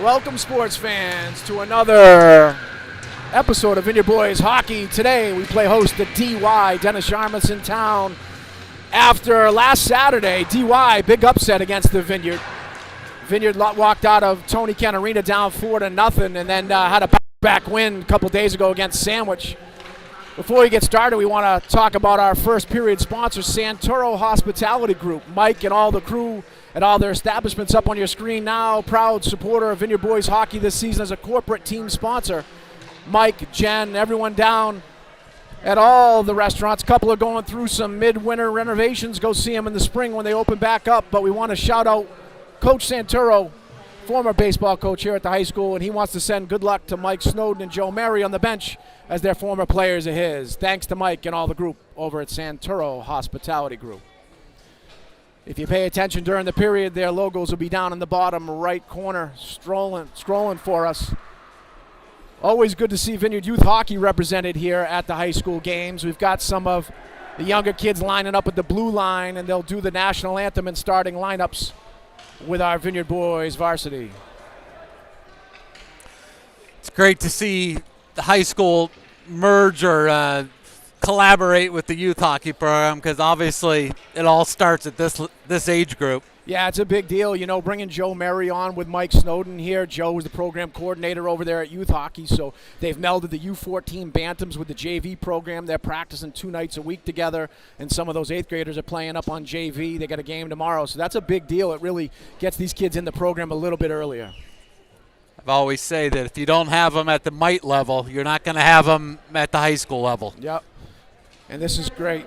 Welcome, sports fans, to another episode of Vineyard Boys Hockey. Today, we play host to DY. Dennis Sharma's in town. After last Saturday, DY, big upset against the Vineyard. Vineyard walked out of Tony Kent Arena down 4-0, and then had a back win a couple days ago against Sandwich. Before we get started, we want to talk about our first period sponsor, Santoro Hospitality Group. Mike and all the crew at all their establishments up on your screen now. Proud supporter of Vineyard Boys Hockey this season as a corporate team sponsor. Mike, Jen, everyone down at all the restaurants. A couple are going through some midwinter renovations. Go see them in the spring when they open back up. But we want to shout out Coach Santoro, former baseball coach here at the high school, and he wants to send good luck to Mike Snowden and Joe Mary on the bench as they're former players of his. Thanks to Mike and all the group over at Santoro Hospitality Group. If you pay attention during the period, their logos will be down in the bottom right corner, scrolling for us. Always good to see Vineyard Youth Hockey represented here at the high school games. We've got some of the younger kids lining up at the blue line, and they'll do the national anthem and starting lineups with our Vineyard Boys varsity. It's great to see the high school merge or collaborate with the youth hockey program, because obviously it all starts at this age group. Yeah, it's a big deal, you know, bringing Joe Mary on with Mike Snowden here. Joe is the program coordinator over there at youth hockey, so they've melded the U14 Bantams with the JV program. They're practicing 2 nights a week together, and some of those 8th graders are playing up on JV. They got a game tomorrow, so that's a big deal. It really gets these kids in the program a little bit earlier. I've always say that if you don't have them at the mite level, you're not going to have them at the high school level. Yep, and this is great.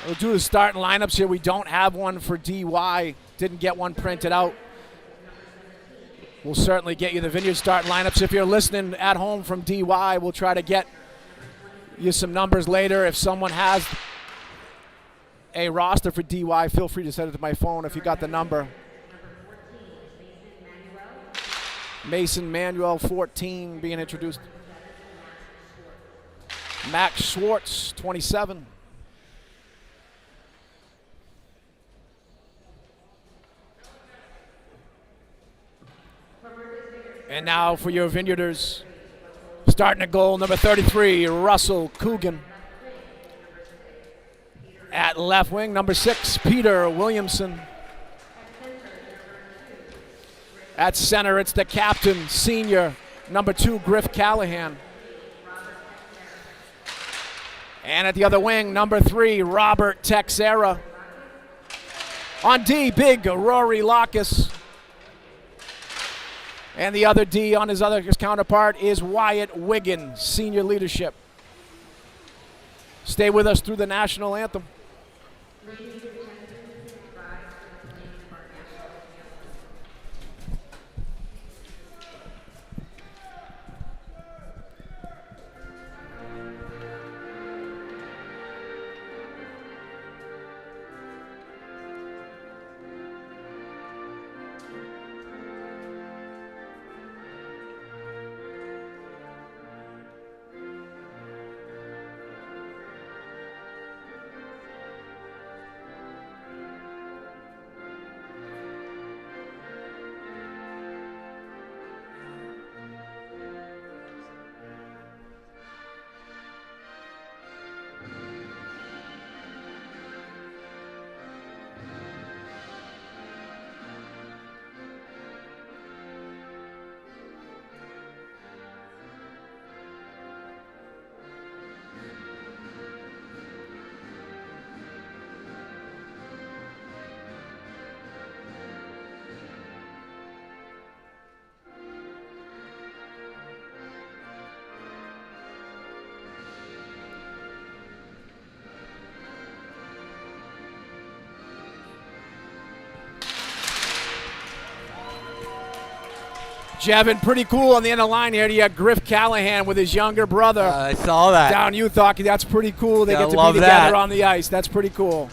We'll do the starting lineups here. We don't have one for DY. Didn't get one printed out. We'll certainly get you the Vineyard starting lineups. If you're listening at home from DY, we'll try to get you some numbers later. If someone has a roster for DY, feel free to send it to my phone if you got the number. Mason Manuel, 14, being introduced. Max Schwartz, 27. And now for your Vineyarders, starting at goal, number 33, Russell Coogan. At left wing, number 6, Peter Williamson. At center, it's the captain, senior, number 2, Griff Callahan. And at the other wing, number 3, Robert Texera. On D, big Rory Lockus. And the other D on his counterpart is Wyatt Wiggin, senior leadership. Stay with us through the national anthem. Jevin, pretty cool on the end of the line here. You have Griff Callahan with his younger brother. I saw that. Down youth hockey. That's pretty cool. They get to be together on the ice. That's pretty cool.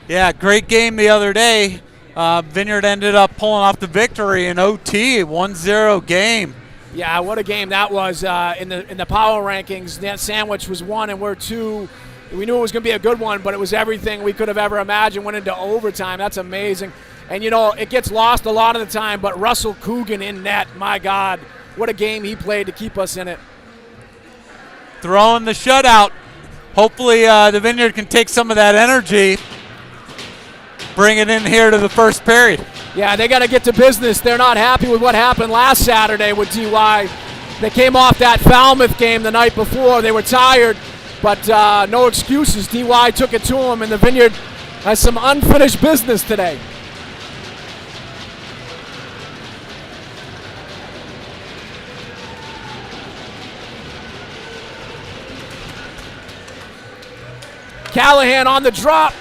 Yeah, great game the other day. Vineyard ended up pulling off the victory in OT, 1-0 game. Yeah, what a game that was. In the power rankings, that Sandwich was 1 and we're 2. We knew it was going to be a good one, but it was everything we could have ever imagined. Went into overtime. That's amazing. And, it gets lost a lot of the time, but Russell Coogan in net, my God, what a game he played to keep us in it. Throwing the shutout. Hopefully the Vineyard can take some of that energy, bring it in here to the first period. Yeah, they got to get to business. They're not happy with what happened last Saturday with DY. They came off that Falmouth game the night before. They were tired. But no excuses. DY took it to him, and the Vineyard has some unfinished business today. Callahan on the drop.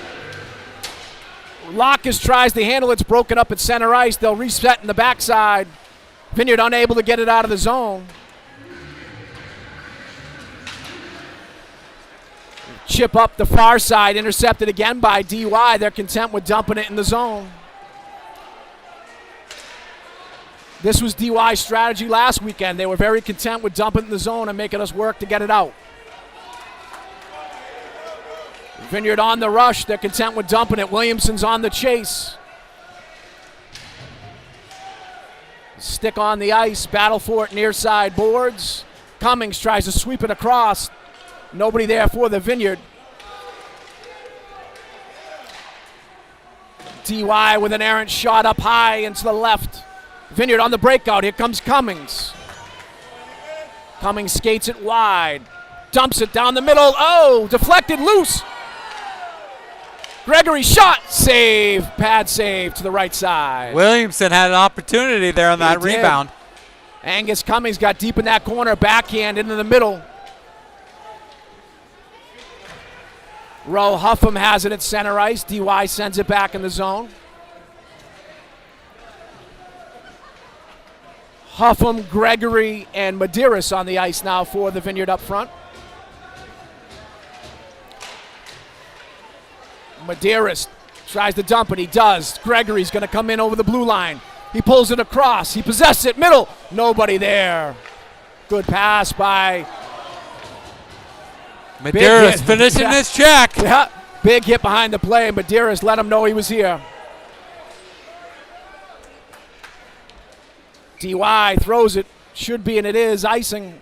Lockus tries to handle it. It's broken up at center ice. They'll reset in the backside. Vineyard unable to get it out of the zone. Chip up the far side, intercepted again by DY. They're content with dumping it in the zone. This was DY's strategy last weekend. They were very content with dumping it in the zone and making us work to get it out. Vineyard on the rush. They're content with dumping it. Williamson's on the chase. Stick on the ice. Battle for it near side boards. Cummings tries to sweep it across. Nobody there for the Vineyard. DY with an errant shot up high and to the left. Vineyard on the breakout. Here comes Cummings. Cummings skates it wide. Dumps it down the middle. Oh, deflected loose. Gregory shot. Save. Pad save to the right side. Williamson had an opportunity there on that rebound. Angus Cummings got deep in that corner. Backhand into the middle. Rowe Huffam has it at center ice. DY sends it back in the zone. Huffam, Gregory, and Medeiros on the ice now for the Vineyard up front. Medeiros tries to dump it. He does. Gregory's going to come in over the blue line. He pulls it across. He possesses it. Middle. Nobody there. Good pass by Medeiros finishing this check. Yeah, big hit behind the play. Medeiros let him know he was here. DY throws it. Should be, and it is, icing.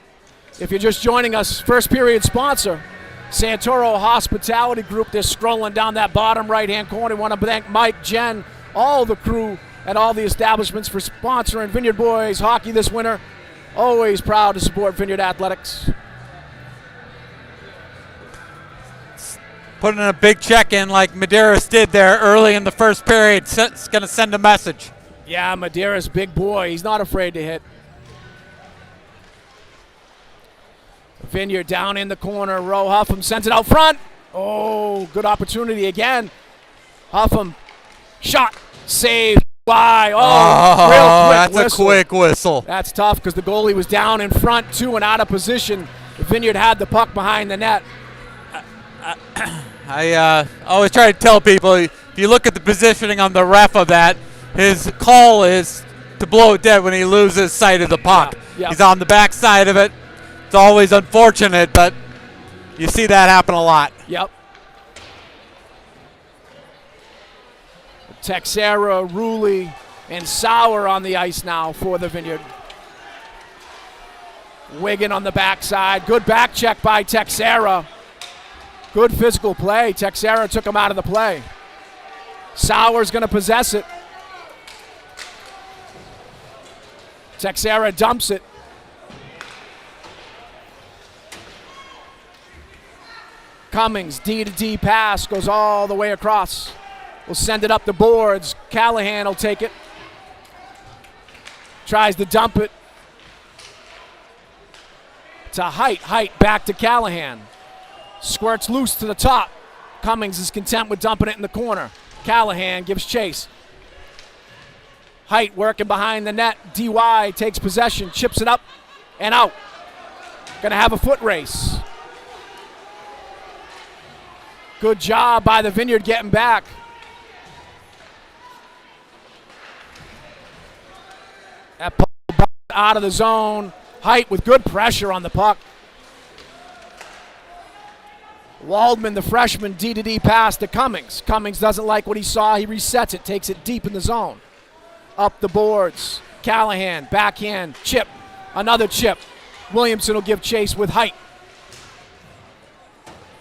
If you're just joining us, first period sponsor, Santoro Hospitality Group. They're scrolling down that bottom right-hand corner. We want to thank Mike, Jen, all the crew at all the establishments for sponsoring Vineyard Boys hockey this winter. Always proud to support Vineyard Athletics. Putting a big check in like Medeiros did there early in the first period. It's going to send a message. Yeah, Medeiros, big boy. He's not afraid to hit. Vineyard down in the corner. Rowe Huffam sends it out front. Oh, good opportunity again. Huffam, shot, save, by. Oh, real quick that's whistle. a quick whistle. That's tough because the goalie was down in front too and out of position. Vineyard had the puck behind the net. I always try to tell people, if you look at the positioning on the ref of that, his call is to blow it dead when he loses sight of the puck. Yeah. He's on the back side of it. It's always unfortunate, but you see that happen a lot. Yep. Texera, Rulli, and Sauer on the ice now for the Vineyard. Wigan on the backside. Good back check by Texera. Good physical play. Texera took him out of the play. Sauer's going to possess it. Texera dumps it. Cummings, D-to-D pass, goes all the way across. We'll send it up the boards. Callahan will take it. Tries to dump it to Height. Height back to Callahan. Squirts loose to the top. Cummings is content with dumping it in the corner. Callahan gives chase. Height working behind the net. DY takes possession, chips it up and out. Gonna have a foot race. Good job by the Vineyard getting back. That puck out of the zone. Height with good pressure on the puck. Waldman, the freshman, D-to-D pass to Cummings. Cummings doesn't like what he saw. He resets it, takes it deep in the zone. Up the boards. Callahan, backhand, chip. Another chip. Williamson will give chase with height.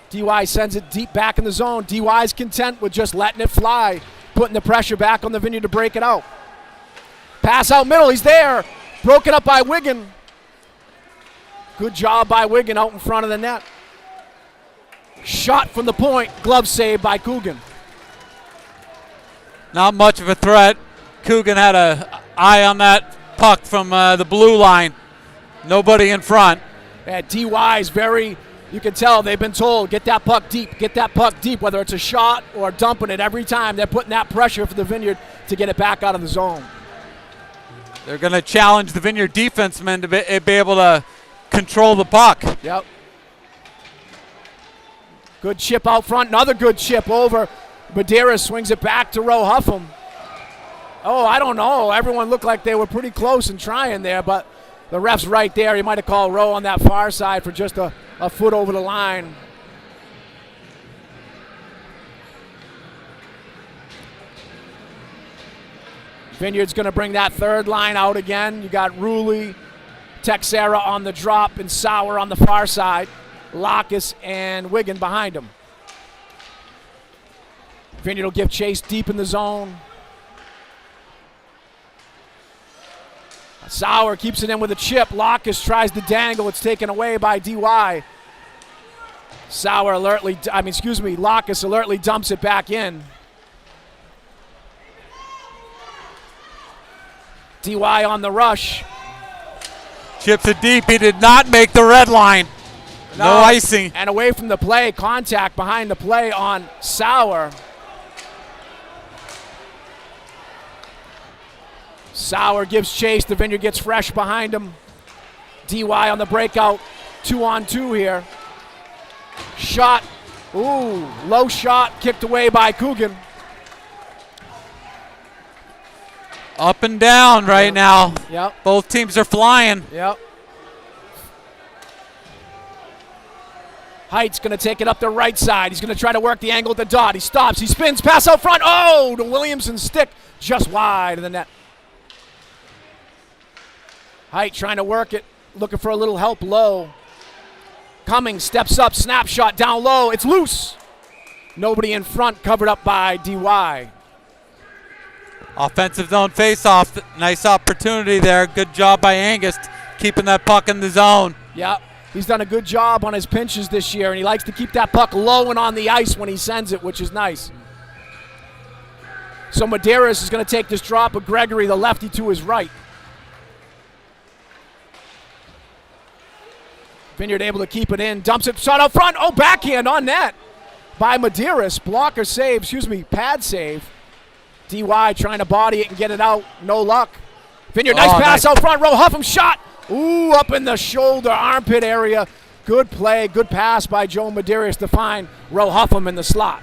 DY sends it deep back in the zone. DY's content with just letting it fly, putting the pressure back on the Vineyard to break it out. Pass out middle, he's there. Broken up by Wiggin. Good job by Wiggin out in front of the net. Shot from the point, glove save by Coogan. Not much of a threat. Coogan had an eye on that puck from the blue line. Nobody in front. Yeah, DY's very, you can tell they've been told, get that puck deep, whether it's a shot or dumping it every time. They're putting that pressure for the Vineyard to get it back out of the zone. They're going to challenge the Vineyard defensemen to be able to control the puck. Yep. Good chip out front, another good chip over. Medeiros swings it back to Roe Huffam. Oh, I don't know. Everyone looked like they were pretty close and trying there, but the ref's right there. He might have called Roe on that far side for just a foot over the line. Vineyard's going to bring that third line out again. You got Rulli, Texera on the drop, and Sauer on the far side. Lacus and Wiggin behind him. Vineyard will give chase deep in the zone. Sauer keeps it in with a chip. Lacus tries to dangle. It's taken away by DY. Lacus alertly dumps it back in. DY on the rush. Chips it deep. He did not make the red line. No icing. And away from the play, contact behind the play on Sauer. Sauer gives chase. The Vineyard gets fresh behind him. DY on the breakout. 2-on-2 here. Shot. Ooh, low shot. Kicked away by Coogan. Up and down right now. Yep. Both teams are flying. Yep. Height's going to take it up the right side. He's going to try to work the angle at the dot. He stops. He spins. Pass out front. Oh, to Williamson's stick. Just wide of the net. Height trying to work it. Looking for a little help low. Cummings steps up. Snapshot down low. It's loose. Nobody in front. Covered up by DY. Offensive zone face-off. Nice opportunity there. Good job by Angus keeping that puck in the zone. Yep. He's done a good job on his pinches this year, and he likes to keep that puck low and on the ice when he sends it, which is nice. So Medeiros is going to take this drop of Gregory, the lefty, to his right. Vineyard able to keep it in. Dumps it. Shot out front. Oh, backhand on net by Medeiros. Blocker save. Pad save. DY trying to body it and get it out. No luck. Vineyard, nice pass out front. Roe Huffam shot. Ooh, up in the shoulder, armpit area. Good play, good pass by Joe Medeiros to find Roe Huffam in the slot.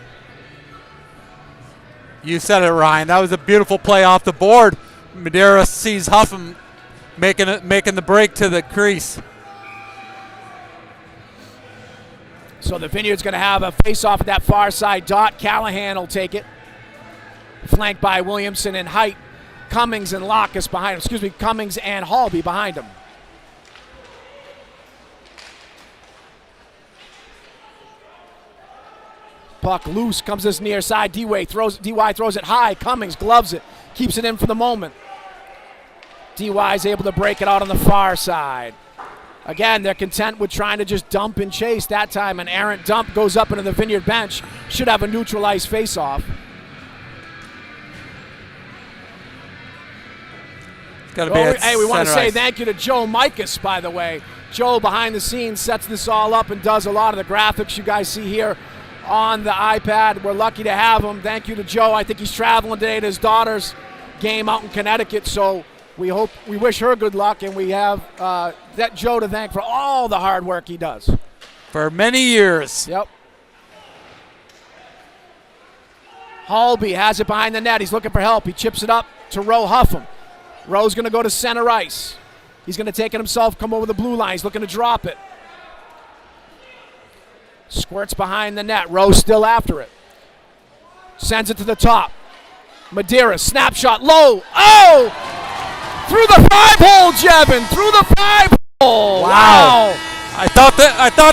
You said it, Ryan. That was a beautiful play off the board. Medeiros sees Huffam making the break to the crease. So the Vineyard's going to have a face-off at that far side dot. Callahan will take it. Flanked by Williamson and Height. Cummings and Lacus behind him. Cummings and Halby behind him. Puck loose, comes this near side. DY throws it high. Cummings gloves it, keeps it in for the moment. DY's able to break it out on the far side. Again, they're content with trying to just dump and chase that time. An errant dump goes up into the Vineyard bench. Should have a neutralized face-off. Hey, we want to say thank you to Joe Mikas, by the way. Joe, behind the scenes, sets this all up and does a lot of the graphics you guys see here on the iPad. We're lucky to have him. Thank you to Joe. I think he's traveling today to his daughter's game out in Connecticut, so we wish her good luck, and we have that Joe to thank for all the hard work he does. For many years. Yep. Halby has it behind the net. He's looking for help. He chips it up to Roe Huffam. Roe's going to go to center ice. He's going to take it himself, come over the blue line. He's looking to drop it. Squirts behind the net. Rowe still after it. Sends it to the top. Madeira, snapshot, low. Oh! Through the 5-hole, Jevin. Through the 5-hole. Wow. I thought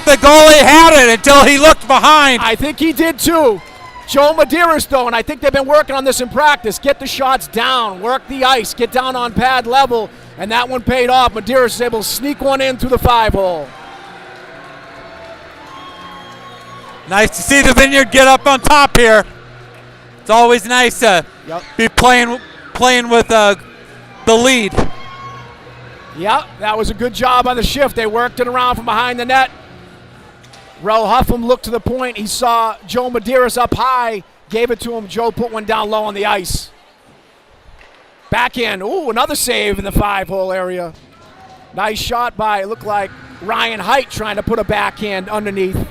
the goalie had it until he looked behind. I think he did too. Joe Medeiros, though, and I think they've been working on this in practice. Get the shots down, work the ice, get down on pad level, and that one paid off. Medeiros is able to sneak one in through the 5-hole. Nice to see the Vineyard get up on top here. It's always nice to be playing with the lead. Yep, that was a good job on the shift. They worked it around from behind the net. Roe Huffam looked to the point. He saw Joe Medeiros up high, gave it to him. Joe put one down low on the ice. Backhand, ooh, another save in the 5-hole area. Nice shot by, it looked like Ryan Height trying to put a backhand underneath.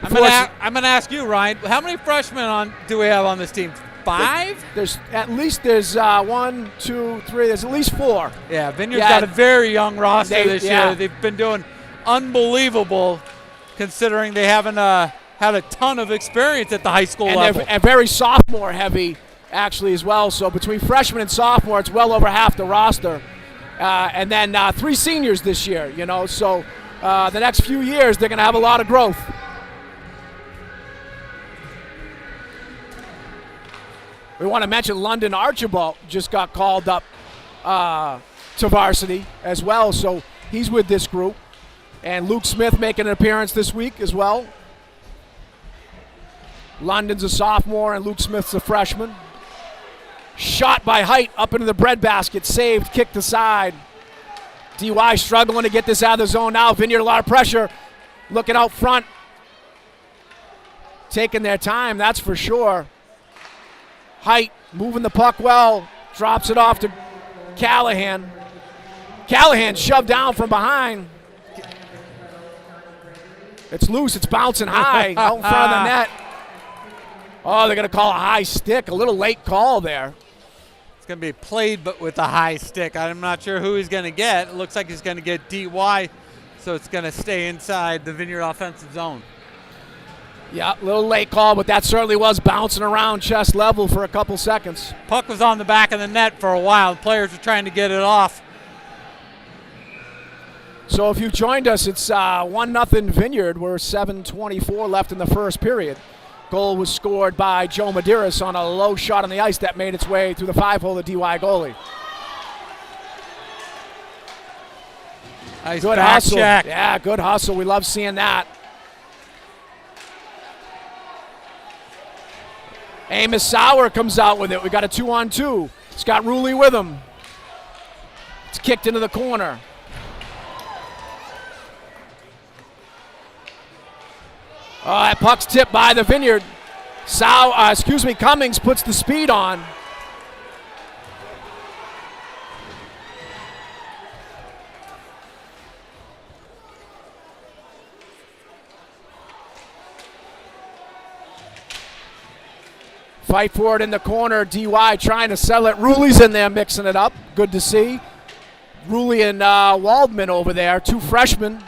I'm going to ask you, Ryan, how many freshmen do we have on this team? 5? There's 1, 2, 3. There's at least 4. Yeah, Vineyard's got a very young roster this year. They've been doing unbelievable, considering they haven't had a ton of experience at the high school level. And very sophomore heavy, actually, as well. So between freshman and sophomore, it's well over half the roster. And then 3 seniors this year. So the next few years they're going to have a lot of growth. We want to mention London Archibald just got called up to varsity as well, so he's with this group. And Luke Smith making an appearance this week as well. London's a sophomore and Luke Smith's a freshman. Shot by Height up into the breadbasket, saved, kicked aside. DY struggling to get this out of the zone now. Vineyard a lot of pressure, looking out front. Taking their time, that's for sure. Height moving the puck well, drops it off to Callahan. Callahan shoved down from behind. It's loose, it's bouncing high out in front of the net. Oh, they're going to call a high stick. A little late call there. It's going to be played but with a high stick. I'm not sure who he's going to get. It looks like he's going to get DY, so it's going to stay inside the Vineyard offensive zone. Yeah, a little late call, but that certainly was bouncing around chest level for a couple seconds. Puck was on the back of the net for a while. The players were trying to get it off. So if you've joined us, it's 1-0 Vineyard. We're 7:24 left in the first period. Goal was scored by Joe Medeiros on a low shot on the ice that made its way through the 5-hole, the DY goalie. Nice good back hustle. check. Yeah, good hustle. We love seeing that. Amos Sauer comes out with it. We got a 2-on-2. It's got Ruley with him. It's kicked into the corner. That puck's tipped by the Vineyard. Cummings puts the speed on. Fight for it in the corner. DY trying to settle it. Ruley's in there mixing it up. Good to see. Ruley and Waldman over there, 2 freshmen.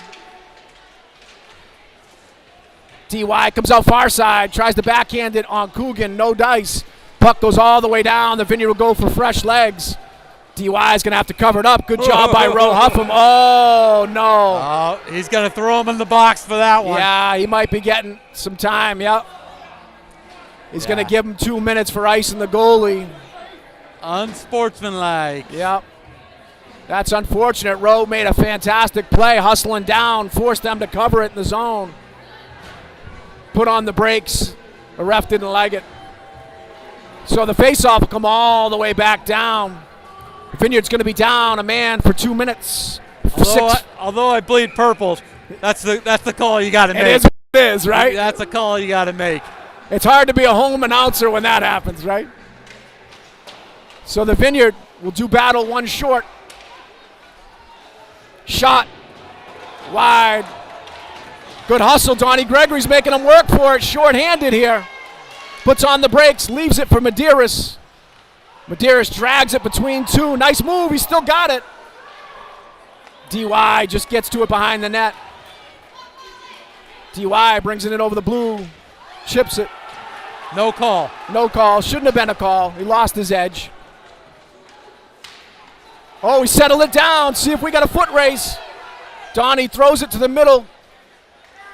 DY comes out far side, tries to backhand it on Coogan, no dice. Puck goes all the way down. The Vineyard will go for fresh legs. DY is going to have to cover it up. Good job by Roe Huffam. Oh, no. Oh, he's going to throw him in the box for that one. Yeah, he might be getting some time, yep. He's going to give him 2 minutes for icing the goalie. Unsportsmanlike. Yep. That's unfortunate. Rowe made a fantastic play, hustling down, forced them to cover it in the zone. Put on the brakes. The ref didn't like it. So the faceoff will come all the way back down. Vineyard's going to be down a man for 2 minutes. Although I bleed purple, that's the call you got to make. It is what it is, right? That's a call you got to make. It's hard to be a home announcer when that happens, right? So the Vineyard will do battle one short. Shot. Wide. Good hustle. Donnie Gregory's making him work for it. Short-handed here. Puts on the brakes. Leaves it for Medeiros. Medeiros drags it between 2. Nice move. He still got it. DY just gets to it behind the net. DY brings it in over the blue, chips it. No call. No call. Shouldn't have been a call. He lost his edge. Oh, he settled it down. See if we got a foot race. Donnie throws it to the middle.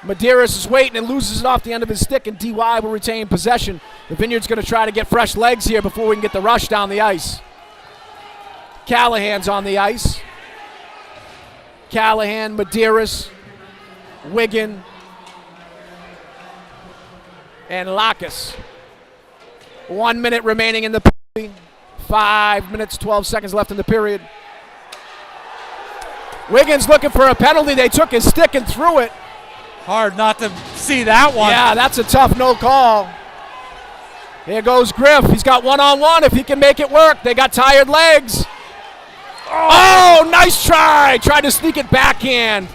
Medeiros is waiting and loses it off the end of his stick, and DY will retain possession. The Vineyard's going to try to get fresh legs here before we can get the rush down the ice. Callahan's on the ice. Callahan, Medeiros, Wigan, and Lacus. 1 minute remaining in the period. 5 minutes, 12 seconds left in the period. Wiggins looking for a penalty. They took his stick and threw it. Hard not to see that one. Yeah, that's a tough no call. Here goes Griff. He's got one-on-one if he can make it work. They got tired legs. Oh, nice try. Tried to sneak it backhand.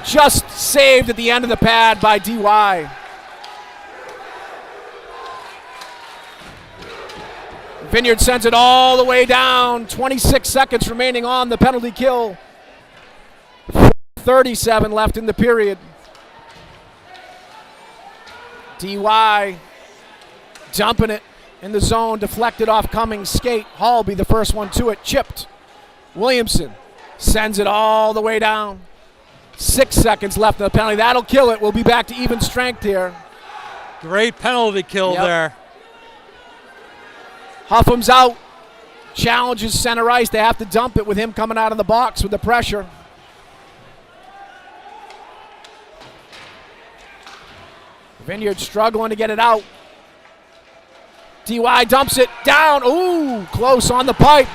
Just saved at the end of the pad by DY. Vineyard sends it all the way down. 26 seconds remaining on the penalty kill. 37 left in the period. DY dumping it in the zone, deflected off Cummings' skate. Hall be the first one to it, chipped. Williamson sends it all the way down. 6 seconds left in the penalty. That'll kill it. We'll be back to even strength here. Great penalty kill there. Huffham's out. Challenges center ice. They have to dump it with him coming out of the box with the pressure. Vineyard struggling to get it out. DY dumps it down. Ooh, close on the pipe.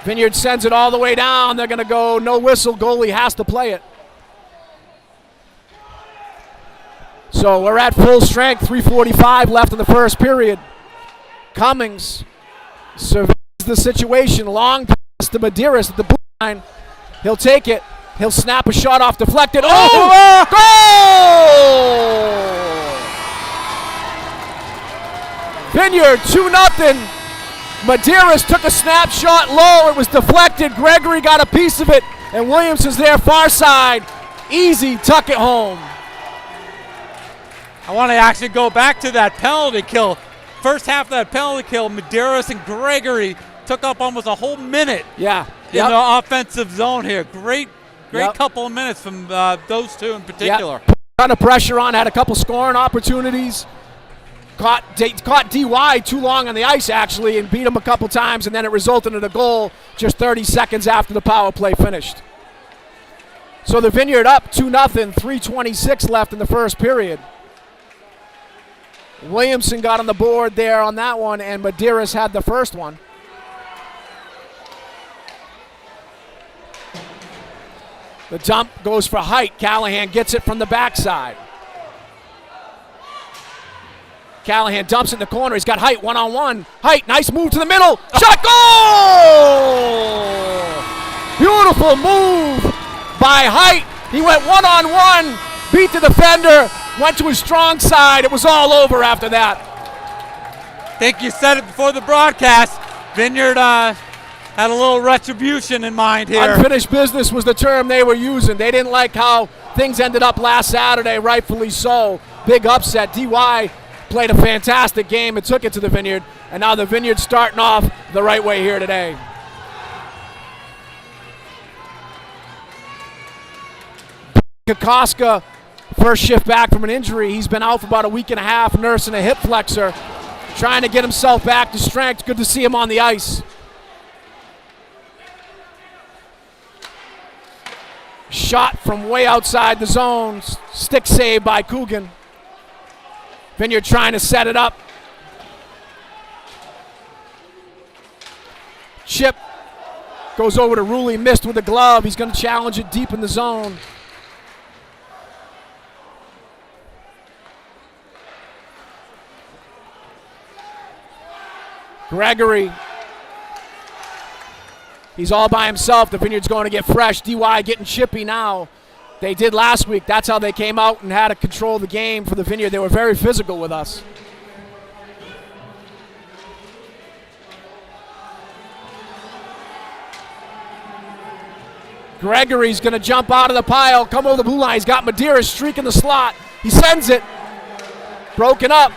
Vineyard sends it all the way down. They're going to go no whistle. Goalie has to play it. So we're at full strength. 3:45 left in the first period. Cummings surveys the situation. Long pass to Medeiros at the blue line. He'll take it. He'll snap a shot off deflected. Oh! Goal! Vineyard 2-0. Medeiros took a snapshot low. It was deflected. Gregory got a piece of it. And Williams is there far side. Easy, tuck it home. I want to actually go back to that penalty kill. First half of that penalty kill, Medeiros and Gregory took up almost a whole minute in the offensive zone here. Great couple of minutes from those two in particular. Put a ton of pressure on, had a couple scoring opportunities. Caught DY too long on the ice, actually, and beat him a couple times, and then it resulted in a goal just 30 seconds after the power play finished. So the Vineyard up 2-0, 3:26 left in the first period. Williamson got on the board there on that one, and Medeiros had the first one. The dump goes for Height. Callahan gets it from the backside. Callahan dumps it in the corner. He's got Height one-on-one. Height, nice move to the middle. Shot, goal! Beautiful move by Height. He went one-on-one, beat the defender, went to his strong side. It was all over after that. I think you said it before the broadcast. Vineyard had a little retribution in mind here. Unfinished business was the term they were using. They didn't like how things ended up last Saturday, rightfully so. Big upset. DY played a fantastic game and took it to the Vineyard, and now the Vineyard starting off the right way here today. Kokoska, first shift back from an injury. He's been out for about a week and a half, nursing a hip flexor, trying to get himself back to strength. Good to see him on the ice. Shot from way outside the zone. Stick save by Coogan. Vineyard trying to set it up. Chip goes over to Rulli, missed with a glove. He's going to challenge it deep in the zone. Gregory. He's all by himself. The Vineyard's going to get fresh. DY getting chippy now. They did last week. That's how they came out and had to control the game for the Vineyard. They were very physical with us. Gregory's going to jump out of the pile, come over the blue line. He's got Madeira streaking the slot. He sends it. Broken up.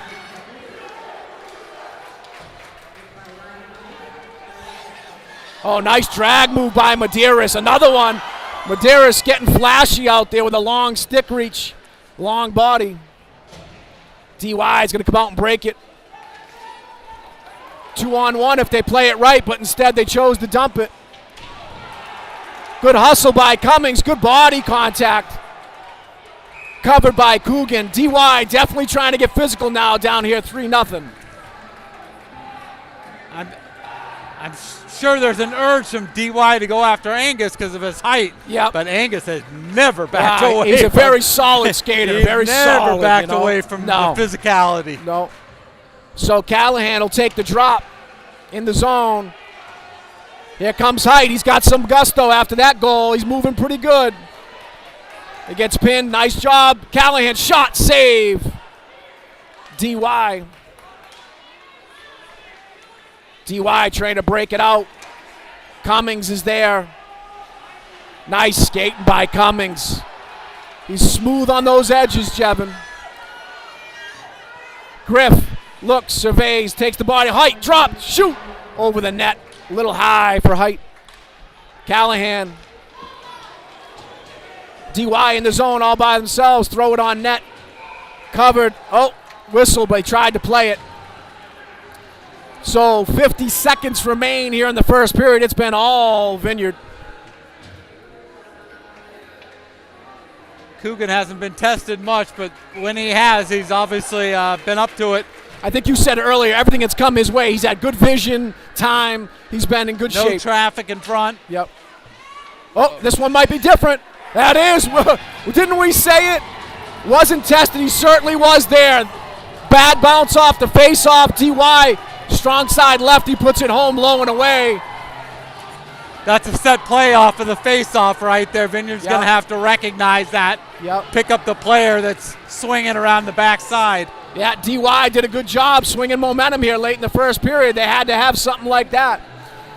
Oh, nice drag move by Medeiros. Another one. Medeiros getting flashy out there with a long stick reach, long body. DY is going to come out and break it. 2-on-1 if they play it right, but instead they chose to dump it. Good hustle by Cummings. Good body contact. Covered by Coogan. DY definitely trying to get physical now down here, 3-0. I'm sure there's an urge from DY to go after Angus because of his height. Yep. But Angus has never backed away. He's a very solid skater. He's very never solid, backed away from the physicality. No. So Callahan will take the drop in the zone. Here comes Height. He's got some gusto after that goal. He's moving pretty good. It gets pinned. Nice job. Callahan shot, save. DY. DY trying to break it out. Cummings is there. Nice skating by Cummings. He's smooth on those edges, Jevin. Griff looks, surveys, takes the body. Height, drop, shoot. Over the net. A little high for Height. Callahan. DY in the zone all by themselves. Throw it on net. Covered. Oh, whistle, but he tried to play it. So 50 seconds remain here in the first period. It's been all Vineyard. Coogan hasn't been tested much, but when he has, he's obviously been up to it. I think you said earlier, everything that's come his way. He's had good vision, time. He's been in good shape. No traffic in front. Yep. Oh, this one might be different. That is. Didn't we say it? Wasn't tested. He certainly was there. Bad bounce off the face-off. DY. Strong side left, he puts it home low and away. That's a set play off of the face-off right there. Vineyard's going to have to recognize that. Yep. Pick up the player that's swinging around the backside. Yeah, DY did a good job swinging momentum here late in the first period. They had to have something like that.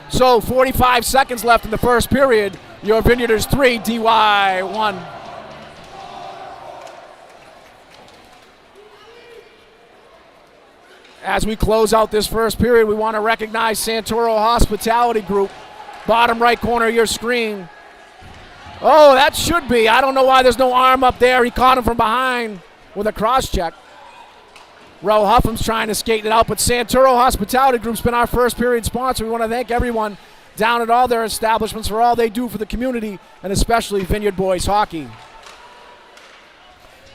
So 45 seconds left in the first period. Your Vineyarders 3, DY 1. As we close out this first period, we want to recognize Santoro Hospitality Group. Bottom right corner of your screen. Oh, that should be. I don't know why there's no arm up there. He caught him from behind with a cross check. Ro Huffam's trying to skate it out, but Santoro Hospitality Group's been our first period sponsor. We want to thank everyone down at all their establishments for all they do for the community, and especially Vineyard Boys Hockey.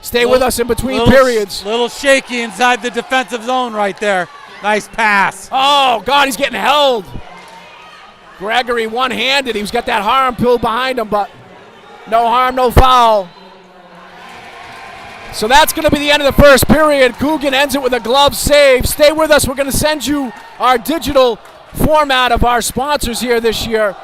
Stay with us in between periods. Little shaky inside the defensive zone right there. Nice pass. Oh, God, he's getting held. Gregory one-handed. He's got that harm pill behind him, but no harm, no foul. So that's going to be the end of the first period. Coogan ends it with a glove save. Stay with us. We're going to send you our digital format of our sponsors here this year.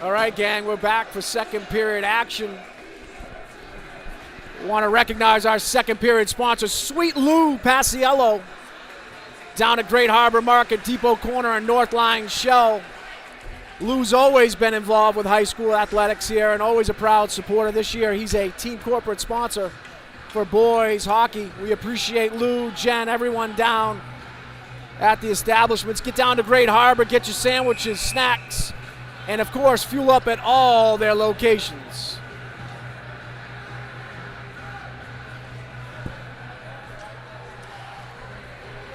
All right, gang, we're back for second period action. We want to recognize our second period sponsor, Sweet Lou Paciello, down at Great Harbor Market, Depot Corner and North Line Shell. Lou's always been involved with high school athletics here and always a proud supporter. This year, he's a team corporate sponsor for boys hockey. We appreciate Lou, Jen, everyone down at the establishments. Get down to Great Harbor, get your sandwiches, snacks, and of course, fuel up at all their locations.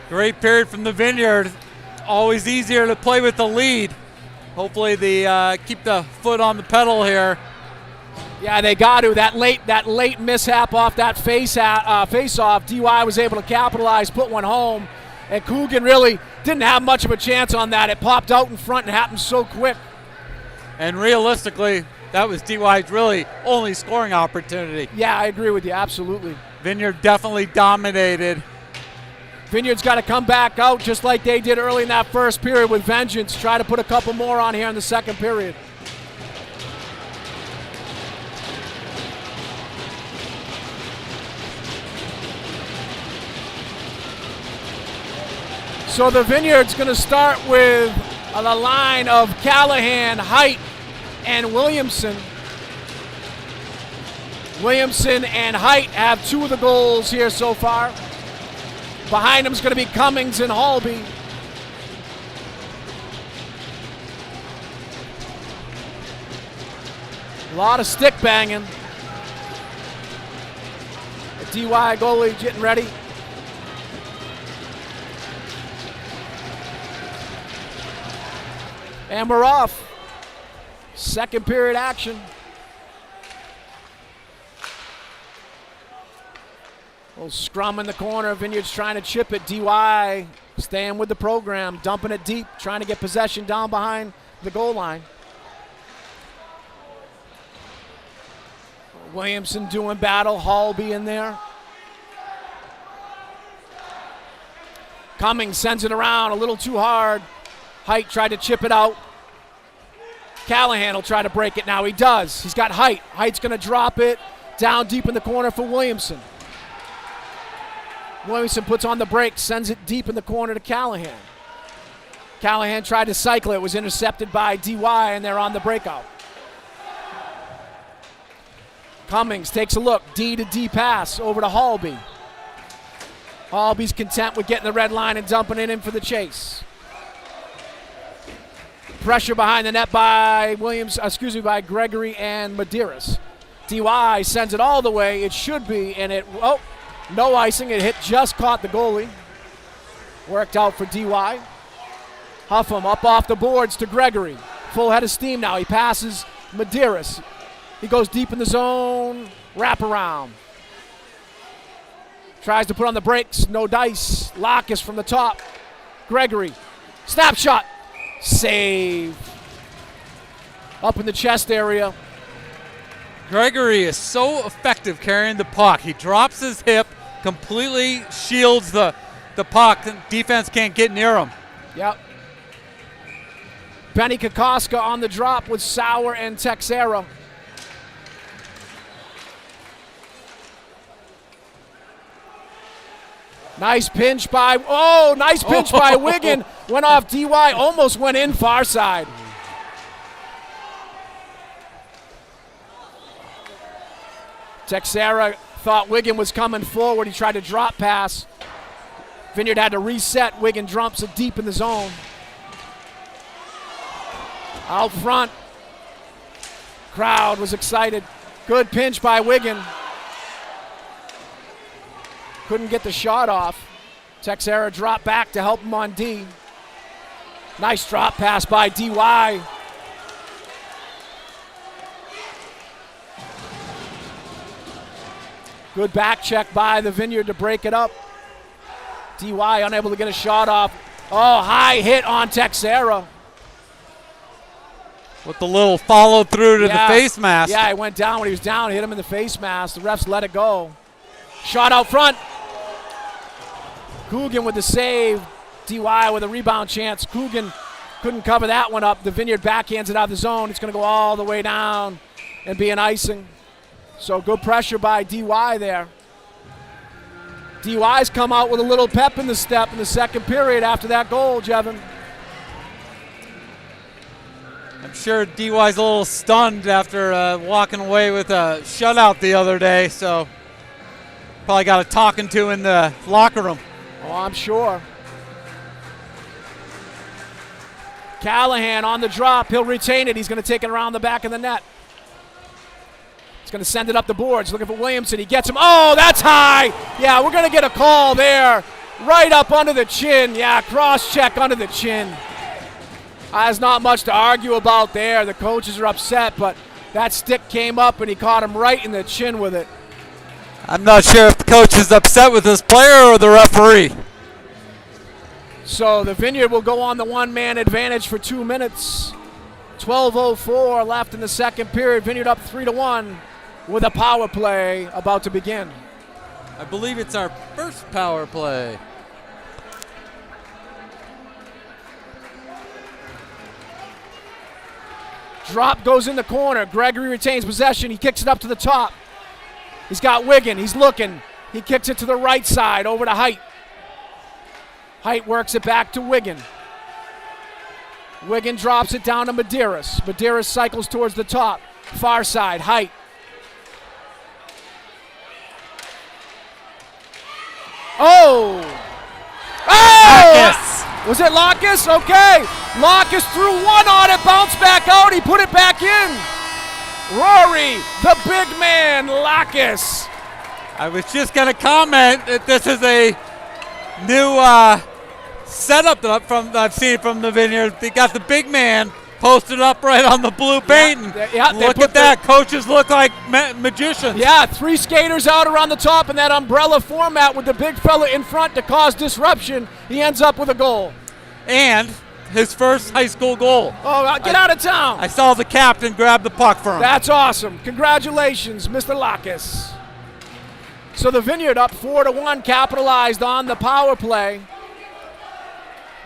Great period from the Vineyard. Always easier to play with the lead. Hopefully they keep the foot on the pedal here. Yeah, they got to. That late mishap off that face-off, DY was able to capitalize, put one home, and Coogan really didn't have much of a chance on that. It popped out in front and happened so quick. And realistically, that was DY's really only scoring opportunity. Yeah, I agree with you, absolutely. Vineyard definitely dominated. Vineyard's got to come back out just like they did early in that first period with vengeance. Try to put a couple more on here in the second period. So the Vineyard's going to start with the line of Callahan, Height, and Williamson. Williamson and Height have 2 of the goals here so far. Behind them is going to be Cummings and Halby. A lot of stick banging. The DY goalie getting ready. And we're off. Second period action. Little scrum in the corner. Vineyard's trying to chip it. DY staying with the program, dumping it deep, trying to get possession down behind the goal line. Williamson doing battle. Halby in there. Cummings sends it around a little too hard. Height tried to chip it out. Callahan will try to break it now. He does. He's got Height. Height's going to drop it down deep in the corner for Williamson. Williamson puts on the brakes, sends it deep in the corner to Callahan. Callahan tried to cycle it, was intercepted by DY, and they're on the breakout. Cummings takes a look, D to D pass over to Halby. Halby's content with getting the red line and dumping it in for the chase. Pressure behind the net by by Gregory and Medeiros. DY sends it all the way. It should be, and no icing. It just caught the goalie. Worked out for DY. Huffam up off the boards to Gregory. Full head of steam now. He passes Medeiros. He goes deep in the zone. Wrap around. Tries to put on the brakes. No dice. Lacus from the top. Gregory. Snapshot. Save. Up in the chest area. Gregory is so effective carrying the puck. He drops his hip, completely shields the puck. Defense can't get near him. Yep. Benny Kokoska on the drop with Sauer and Texera. Nice pinch by Wigan. Went off DY, almost went in far side. Texera thought Wigan was coming forward. He tried to drop pass. Vineyard had to reset. Wigan dumps it deep in the zone. Out front. Crowd was excited. Good pinch by Wigan. Couldn't get the shot off. Texera dropped back to help him on D. Nice drop pass by DY. Good back check by the Vineyard to break it up. DY unable to get a shot off. Oh, high hit on Texera. With the little follow through to the face mask. Yeah, he went down when he was down, hit him in the face mask. The refs let it go. Shot out front. Coogan with the save. DY with a rebound chance. Coogan couldn't cover that one up. The Vineyard backhands it out of the zone. It's going to go all the way down and be an icing. So good pressure by DY there. DY's come out with a little pep in the step in the second period after that goal, Jevin. I'm sure DY's a little stunned after walking away with a shutout the other day, so probably got a talking to in the locker room. Oh, I'm sure. Callahan on the drop. He'll retain it. He's going to take it around the back of the net. He's going to send it up the boards. Looking for Williamson. He gets him. Oh, that's high. Yeah, we're going to get a call there. Right up under the chin. Yeah, cross check under the chin. There's not much to argue about there. The coaches are upset, but that stick came up and he caught him right in the chin with it. I'm not sure if the coach is upset with this player or the referee. So the Vineyard will go on the one-man advantage for 2 minutes. 12:04 left in the second period. Vineyard up 3-1 with a power play about to begin. I believe it's our first power play. Drop goes in the corner. Gregory retains possession. He kicks it up to the top. He's got Wiggin. He's looking. He kicks it to the right side over to Height. Height works it back to Wiggin. Wiggin drops it down to Medeiros. Medeiros cycles towards the top. Far side, Height. Oh! Lacus. Was it Lacus? Okay. Lacus threw one on it, bounced back out. He put it back in. Rory, the big man, Lacus. I was just going to comment that this is a new setup that I've seen from the Vineyard. They got the big man posted up right on the blue paint. Look at that. Coaches look like magicians. Yeah, 3 skaters out around the top in that umbrella format with the big fella in front to cause disruption. He ends up with a goal. And his first high school goal. Oh, get out of town. I saw the captain grab the puck for him. That's awesome. Congratulations, Mr. Lacus. So the Vineyard up 4-1, capitalized on the power play.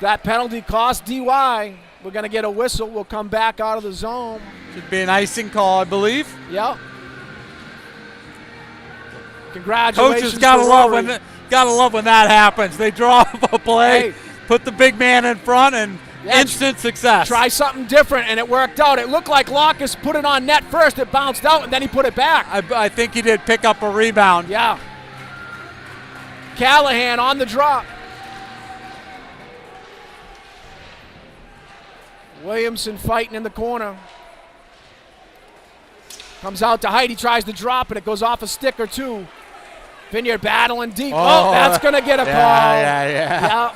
That penalty cost DY. We're going to get a whistle. We'll come back out of the zone. Should be an icing call, I believe. Yep. Congratulations. Coaches gotta love when that happens. They draw up a play, put the big man in front, and instant success. Try something different, and it worked out. It looked like Lacus put it on net first. It bounced out, and then he put it back. I think he did pick up a rebound. Yeah. Callahan on the drop. Williamson fighting in the corner. Comes out to Height. He tries to drop, and it goes off a stick or two. Vineyard battling deep. Oh, that's going to get a call. Yeah.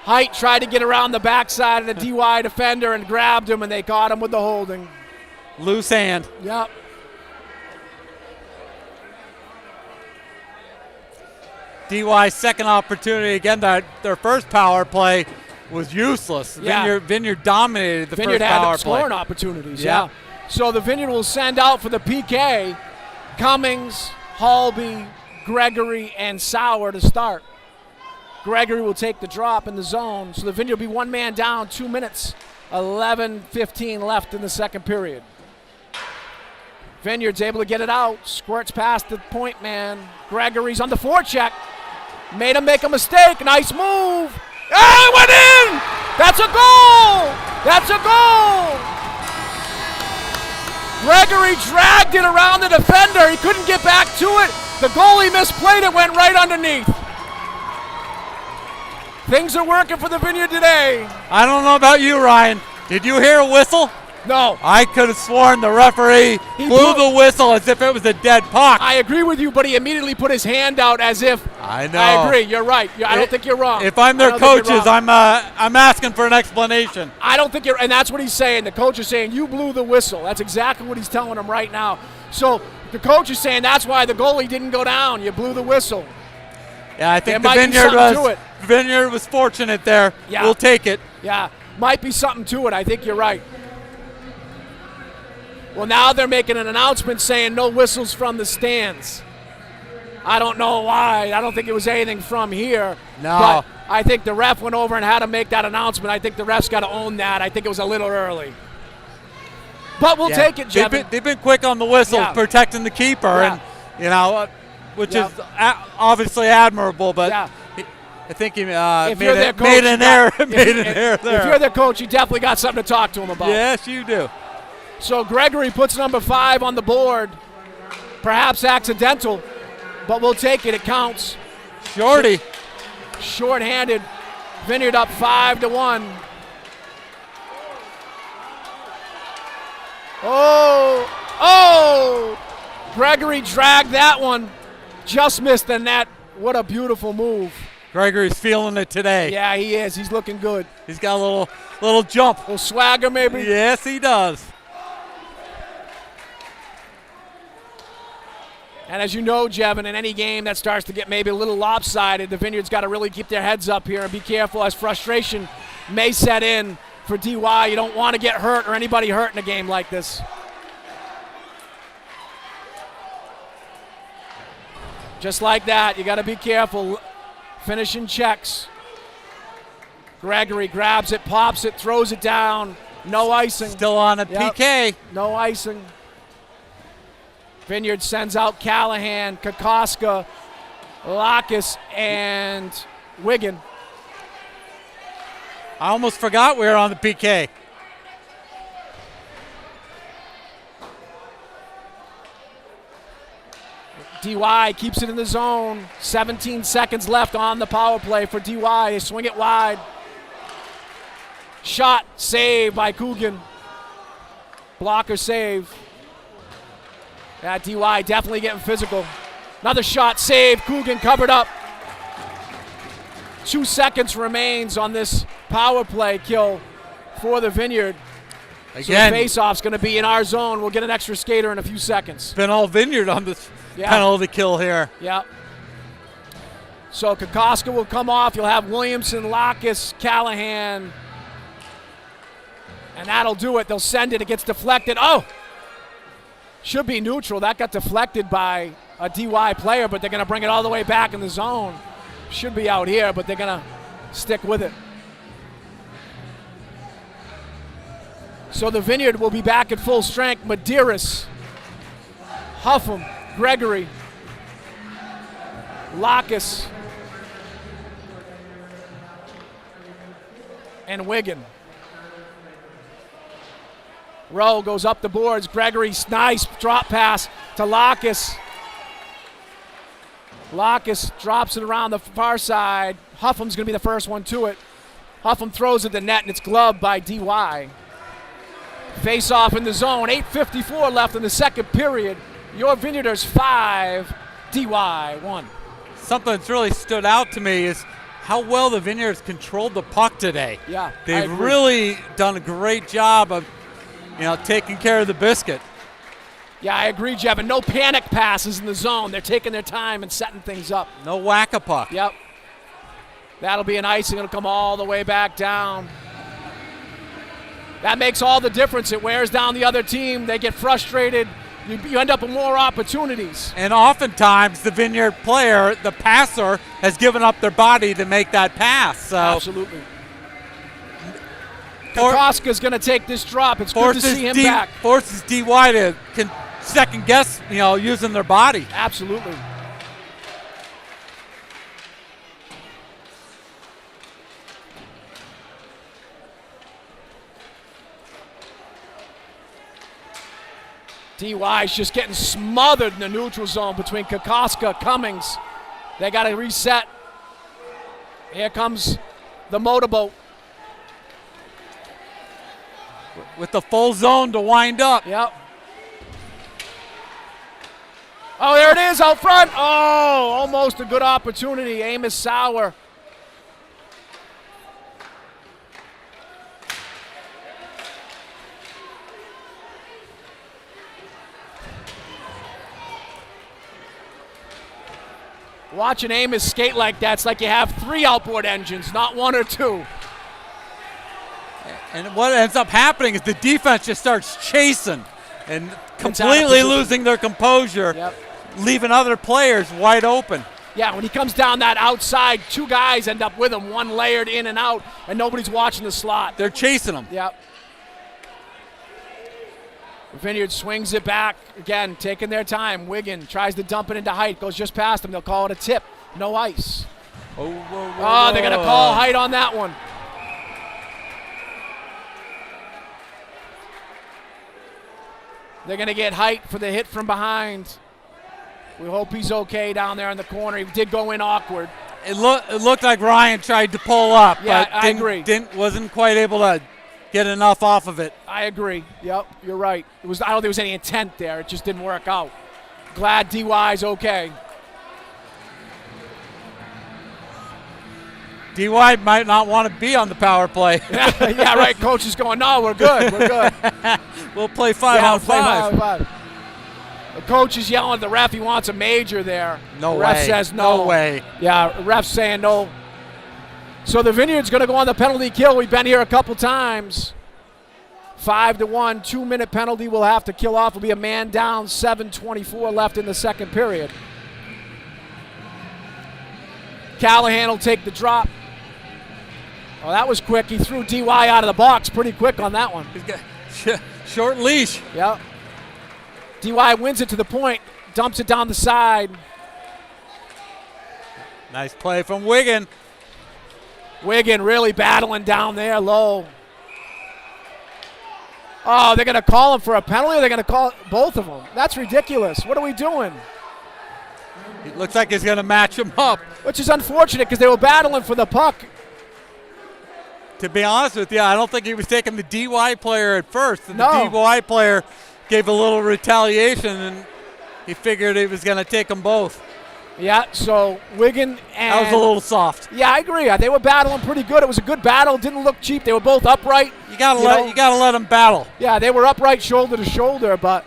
Height tried to get around the backside of the DY defender and grabbed him, and they caught him with the holding. Loose hand. Yep. DY's second opportunity. Again, their first power play was useless. Yeah. Vineyard dominated the Vineyard first power play. Vineyard had scoring opportunities, yeah. So the Vineyard will send out for the PK Cummings, Halby, Gregory, and Sauer to start. Gregory will take the drop in the zone. So the Vineyard will be one man down, 2 minutes, 11:15 left in the second period. Vineyard's able to get it out. Squirts past the point man. Gregory's on the forecheck. Made him make a mistake. Nice move. Oh, it went in! That's a goal! That's a goal! Gregory dragged it around the defender. He couldn't get back to it. The goalie misplayed it, went right underneath. Things are working for the Vineyard today. I don't know about you, Ryan. Did you hear a whistle? No. I could have sworn the referee blew the whistle as if it was a dead puck. I agree with you, but he immediately put his hand out as if. I know. I agree. You're right. I don't think you're wrong. If I'm their coaches, I'm asking for an explanation. I don't think you're, and that's what he's saying. The coach is saying you blew the whistle. That's exactly what he's telling him right now. So the coach is saying that's why the goalie didn't go down. You blew the whistle. Yeah, I think the Vineyard was fortunate there. Yeah. We'll take it. Yeah, might be something to it. I think you're right. Well, now they're making an announcement saying no whistles from the stands. I don't know why. I don't think it was anything from here. No. I think the ref went over and had to make that announcement. I think the ref's got to own that. I think it was a little early. But we'll take it, Jevin. They've been quick on the whistle, protecting the keeper, and which is obviously admirable. But I think he made an error there. If you're their coach, you definitely got something to talk to him about. Yes, you do. So Gregory puts number 5 on the board. Perhaps accidental, but we'll take it. It counts. Shorty. Short-handed. Vineyard up 5-1. Oh! Gregory dragged that one. Just missed the net. What a beautiful move. Gregory's feeling it today. Yeah, he is. He's looking good. He's got a little jump. A little swagger, maybe? Yes, he does. And as you know, Jevin, in any game that starts to get maybe a little lopsided, the Vineyard's got to really keep their heads up here and be careful as frustration may set in for DY. You don't want to get hurt or anybody hurt in a game like this. Just like that, you got to be careful. Finishing checks. Gregory grabs it, pops it, throws it down. No icing. Still on a PK. No icing. Vineyard sends out Callahan, Kokoska, Lacus, and Wigan. I almost forgot we were on the PK. DY keeps it in the zone. 17 seconds left on the power play for DY. They swing it wide. Shot, save by Coogan. Blocker save. Yeah, DY definitely getting physical. Another shot, save. Coogan covered up. 2 seconds remains on this power play kill for the Vineyard. Again, so the face-off's going to be in our zone. We'll get an extra skater in a few seconds. Been all Vineyard on this penalty kill here. Yeah. So Kokoska will come off. You'll have Williamson, Lacus, Callahan. And that'll do it. They'll send it. It gets deflected. Oh! Should be neutral. That got deflected by a DY player, but they're going to bring it all the way back in the zone. Should be out here, but they're going to stick with it. So the Vineyard will be back at full strength. Medeiros, Huffam, Gregory, Lacus, and Wigan. Rowe goes up the boards. Gregory's nice drop pass to Lacus. Lacus drops it around the far side. Huffam's going to be the first one to it. Huffam throws it to the net, and it's gloved by DY. Face off in the zone. 8:54 left in the second period. Your Vineyarders 5, DY 1. Something that's really stood out to me is how well the Vineyards controlled the puck today. Yeah, they've really done a great job of taking care of the biscuit. Yeah, I agree, Jeff. And no panic passes in the zone. They're taking their time and setting things up. No whack-a-puck. Yep. That'll be an icing. It'll come all the way back down. That makes all the difference. It wears down the other team. They get frustrated. You end up with more opportunities. And oftentimes the Vineyard player, the passer, has given up their body to make that pass. So absolutely. Kokoska's going to take this drop. It's good to see him back. Forces DY to second guess, using their body. Absolutely. DY's just getting smothered in the neutral zone between Kokoska, Cummings. They got to reset. Here comes the motorboat. With the full zone to wind up. Yep. Oh, there it is out front. Oh, almost a good opportunity. Amos Sauer. Watching Amos skate like that, it's like you have 3 outboard engines, not 1 or 2. And what ends up happening is the defense just starts chasing and completely losing their composure, leaving other players wide open. Yeah, when he comes down that outside, two guys end up with him, one layered in and out, and nobody's watching the slot. They're chasing him. Yep. Vineyard swings it back. Again, taking their time. Wigan tries to dump it into Height, goes just past him. They'll call it a tip. No ice. Whoa, whoa, whoa, they're going to call Height on that one. They're going to get Height for the hit from behind. We hope he's okay down there in the corner. He did go in awkward. It looked like Ryan tried to pull up, yeah, but I agree. Wasn't quite able to get enough off of it. I agree. Yep, you're right. I don't think there was any intent there. It just didn't work out. Glad DY's okay. DY might not want to be on the power play. Yeah, right. Coach is going, no, we're good. We're good. We'll play 5 on 5. The coach is yelling at the ref. He wants a major there. No way. The ref says no. No way. Yeah, the ref's saying no. So the Vineyard's going to go on the penalty kill. We've been here a couple times. 5-1, 2-minute penalty we'll have to kill off. It'll be a man down, 7:24 left in the second period. Callahan will take the drop. Oh, that was quick. He threw DY out of the box pretty quick on that one. He's got short leash. Yep. DY wins it to the point, dumps it down the side. Nice play from Wigan. Wigan really battling down there low. Oh, they're going to call him for a penalty, or they're going to call both of them? That's ridiculous. What are we doing? It looks like he's going to match him up. Which is unfortunate because they were battling for the puck. To be honest with you, I don't think he was taking the DY player at first. And no. The DY player gave a little retaliation, and he figured he was going to take them both. Yeah, so Wigan and... That was a little soft. Yeah, I agree. They were battling pretty good. It was a good battle. Didn't look cheap. They were both upright. You gotta let them battle. Yeah, they were upright shoulder to shoulder, but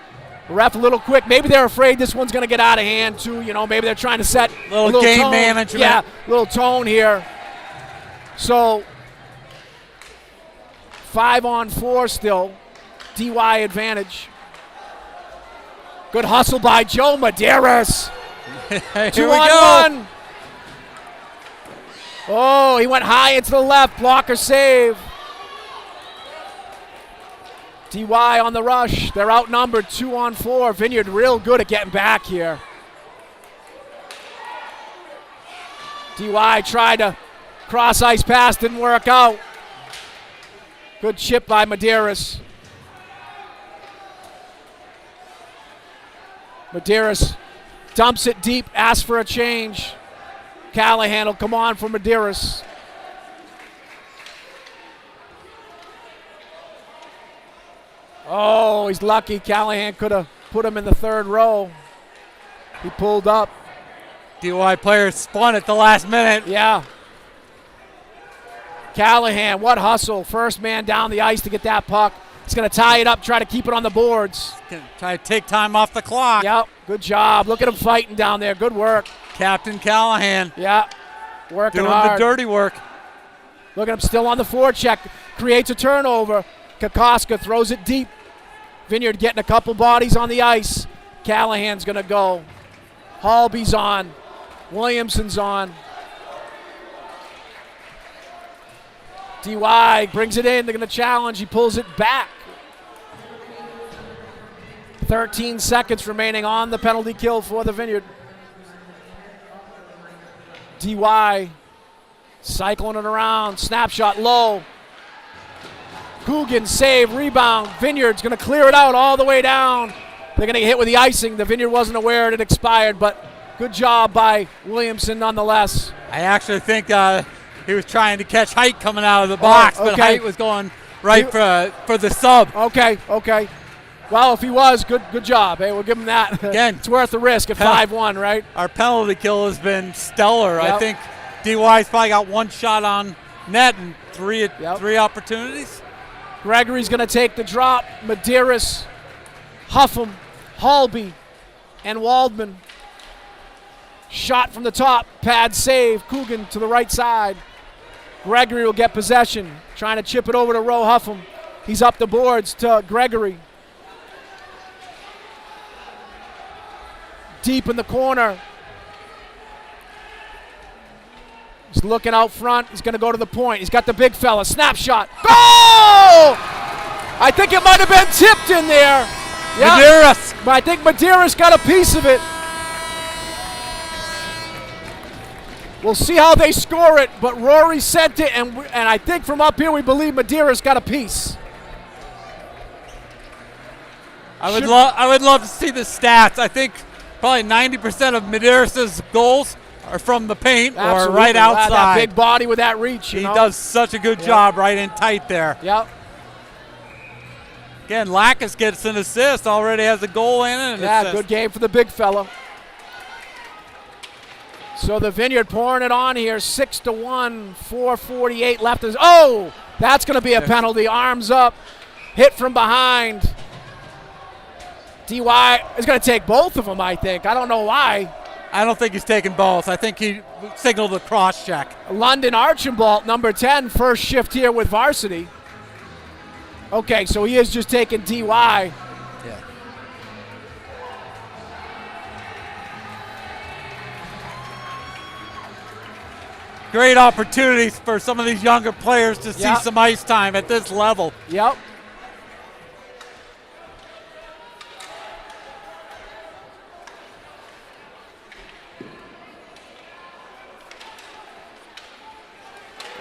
the ref a little quick. Maybe they're afraid this one's going to get out of hand, too. Maybe they're trying to set a little game tone. management. Yeah, little tone here. So 5-on-4 still. DY advantage. Good hustle by Joe Medeiros. 2-on-1. Oh, he went high into the left. Blocker save. DY on the rush. They're outnumbered 2-on-4. Vineyard real good at getting back here. DY tried to cross ice pass. Didn't work out. Good chip by Medeiros. Medeiros dumps it deep, asks for a change. Callahan will come on for Medeiros. Oh, he's lucky. Callahan could have put him in the third row. He pulled up. DY player spun at the last minute. Yeah. Callahan, what hustle. First man down the ice to get that puck. He's going to tie it up, try to keep it on the boards. Try to take time off the clock. Yep, good job. Look at him fighting down there. Good work. Captain Callahan. Yeah, working doing hard. the dirty work. Look at him still on the forecheck. Creates a turnover. Kokoska throws it deep. Vineyard getting a couple bodies on the ice. Callahan's going to go. Halby's on. Williamson's on. DY brings it in. They're going to challenge. He pulls it back. 13 seconds remaining on the penalty kill for the Vineyard. DY cycling it around. Snapshot low. Coogan save, rebound. Vineyard's going to clear it out all the way down. They're going to get hit with the icing. The Vineyard wasn't aware it had expired, but good job by Williamson nonetheless. I actually think he was trying to catch Height coming out of the box, but Height was going right for the sub. Okay. Well, if he was, good job. Hey, we'll give him that. Again, it's worth the risk at 5-1, right? Our penalty kill has been stellar. Yep. I think DY's probably got one shot on net and three opportunities. Gregory's going to take the drop. Medeiros, Huffam, Halby, and Waldman. Shot from the top. Pad save. Coogan to the right side. Gregory will get possession. Trying to chip it over to Roe Huffam. He's up the boards to Gregory. Deep in the corner. He's looking out front. He's going to go to the point. He's got the big fella. Snapshot. Goal! I think it might have been tipped in there. Yeah. Medeiros. But I think Medeiros got a piece of it. We'll see how they score it, but Rory sent it, and I think from up here we believe Medeiros got a piece. I would love to see the stats. I think probably 90% of Medeiros' goals are from the paint. Absolutely. Or right outside. That big body with that reach. He does such a good job right in tight there. Yep. Again, Lackas gets an assist, already has a goal in it. Yeah, good game for the big fella. So the Vineyard pouring it on here, 6-1, 4:48 left. Oh, that's going to be a penalty. Arms up, hit from behind. DY is going to take both of them, I think. I don't know why. I don't think he's taking both. I think he signaled a cross check. London Archambault, number 10, first shift here with varsity. Okay, so he is just taking DY. Yeah. Great opportunities for some of these younger players to see some ice time at this level. Yep.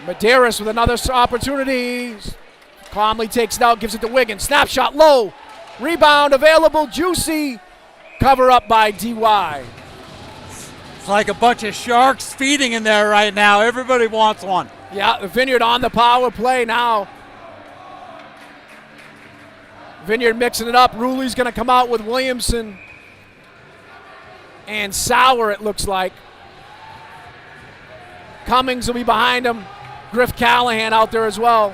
Medeiros with another opportunity. Calmly takes it out, gives it to Wiggins. Snapshot low. Rebound available. Juicy. Cover up by DY. It's like a bunch of sharks feeding in there right now. Everybody wants one. Yeah, the Vineyard on the power play now. Vineyard mixing it up. Ruley's going to come out with Williamson and Sauer, it looks like. Cummings will be behind him. Griff Callahan out there as well.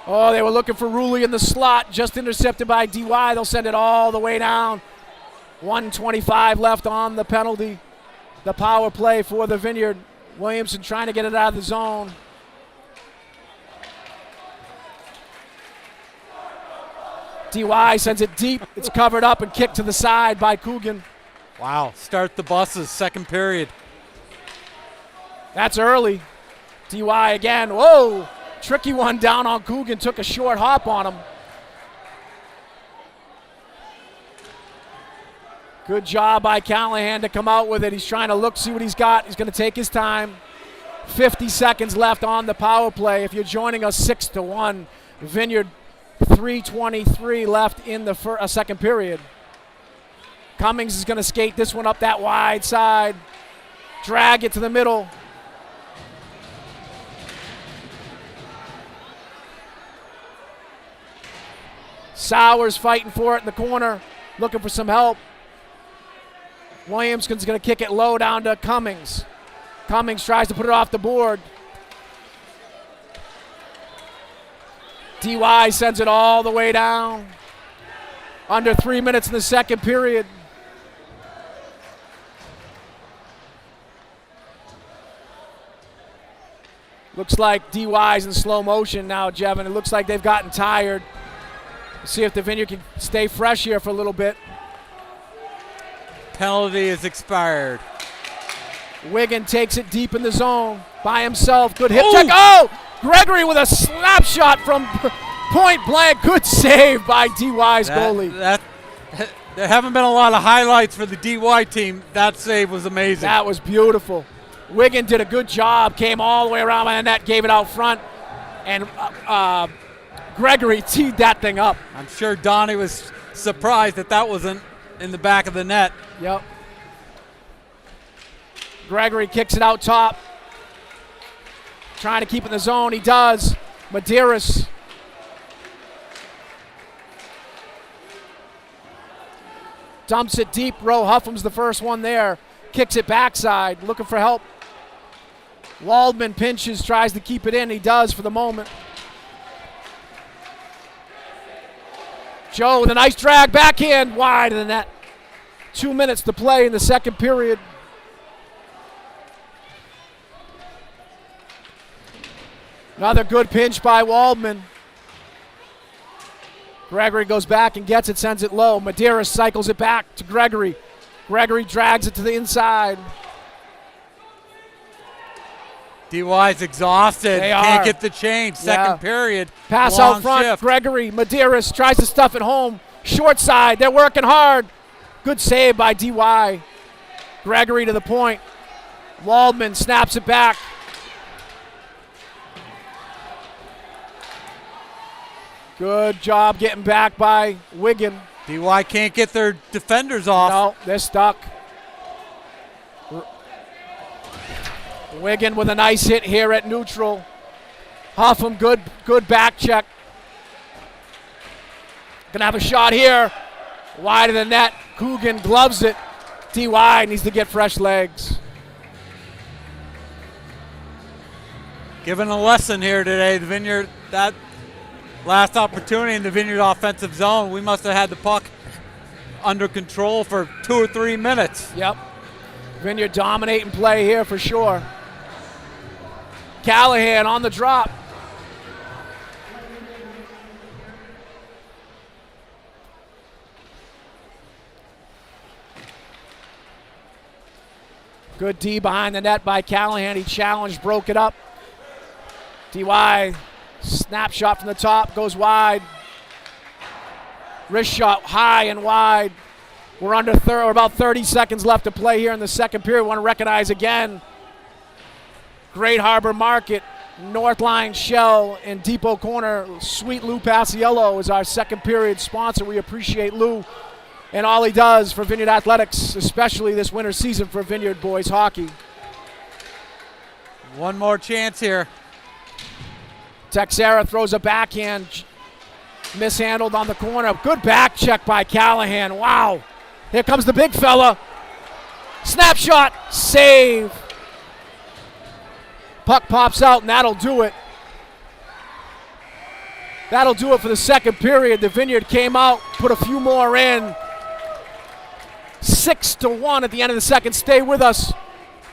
Oh, they were looking for Ruley in the slot, just intercepted by DY. They'll send it all the way down. 1:25 left on the penalty. The power play for the Vineyard. Williamson trying to get it out of the zone. DY sends it deep. It's covered up and kicked to the side by Coogan. Wow, start the buses, second period. That's early. DY again. Whoa, tricky one down on Coogan. Took a short hop on him. Good job by Callahan to come out with it. He's trying to look, see what he's got. He's going to take his time. 50 seconds left on the power play. If you're joining us, 6-1. Vineyard 3:23 left in the second period. Cummings is going to skate this one up that wide side. Drag it to the middle. Sauer's fighting for it in the corner, looking for some help. Williamson's going to kick it low down to Cummings. Cummings tries to put it off the board. DY sends it all the way down. Under 3 minutes in the second period. Looks like DY's in slow motion now, Jevin. It looks like they've gotten tired. Let's see if the Vineyard can stay fresh here for a little bit. Penalty is expired. Wiggin takes it deep in the zone by himself. Good hip check. Oh! Gregory with a slap shot from point blank. Good save by DY's goalie. There haven't been a lot of highlights for the DY team. That save was amazing. That was beautiful. Wiggin did a good job. Came all the way around my net, gave it out front. And Gregory teed that thing up. I'm sure Donnie was surprised that wasn't in the back of the net. Yep. Gregory kicks it out top. Trying to keep it in the zone. He does. Medeiros. Dumps it deep. Rowe Huffam's the first one there. Kicks it backside. Looking for help. Waldman pinches. Tries to keep it in. He does for the moment. Joe with a nice drag backhand. Wide of the net. 2 minutes to play in the second period. Another good pinch by Waldman. Gregory goes back and gets it, sends it low. Medeiros cycles it back to Gregory. Gregory drags it to the inside. DY's exhausted. They Can't are. get the change. Second period. Pass Long out front. shift. Gregory. Medeiros tries to stuff it home. Short side. They're working hard. Good save by DY. Gregory to the point. Waldman snaps it back. Good job getting back by Wigan. DY can't get their defenders off. No, they're stuck. Wigan with a nice hit here at neutral. Huffam, good back check. Gonna have a shot here. Wide of the net. Coogan gloves it. DY needs to get fresh legs. Given a lesson here today, the Vineyard, that last opportunity in the Vineyard offensive zone, we must have had the puck under control for 2 or 3 minutes. Yep. Vineyard dominating play here for sure. Callahan on the drop. Good D behind the net by Callahan. He challenged, broke it up. DY, snapshot from the top, goes wide. Wrist shot high and wide. We're about 30 seconds left to play here in the second period. We want to recognize again Great Harbor Market, Northline Shell, and Depot Corner. Sweet Lou Paciello is our second period sponsor. We appreciate Lou and all he does for Vineyard Athletics, especially this winter season for Vineyard boys hockey. One more chance here. Texera throws a backhand, mishandled on the corner. Good back check by Callahan. Wow. Here comes the big fella. Snapshot, save. Puck pops out, and that'll do it. That'll do it for the second period. The Vineyard came out, put a few more in. 6-1 at the end of the second. Stay with us.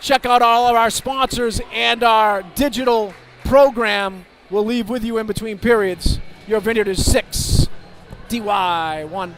Check out all of our sponsors and our digital program. We'll leave with you in between periods. Your Vineyard is 6, DY 1.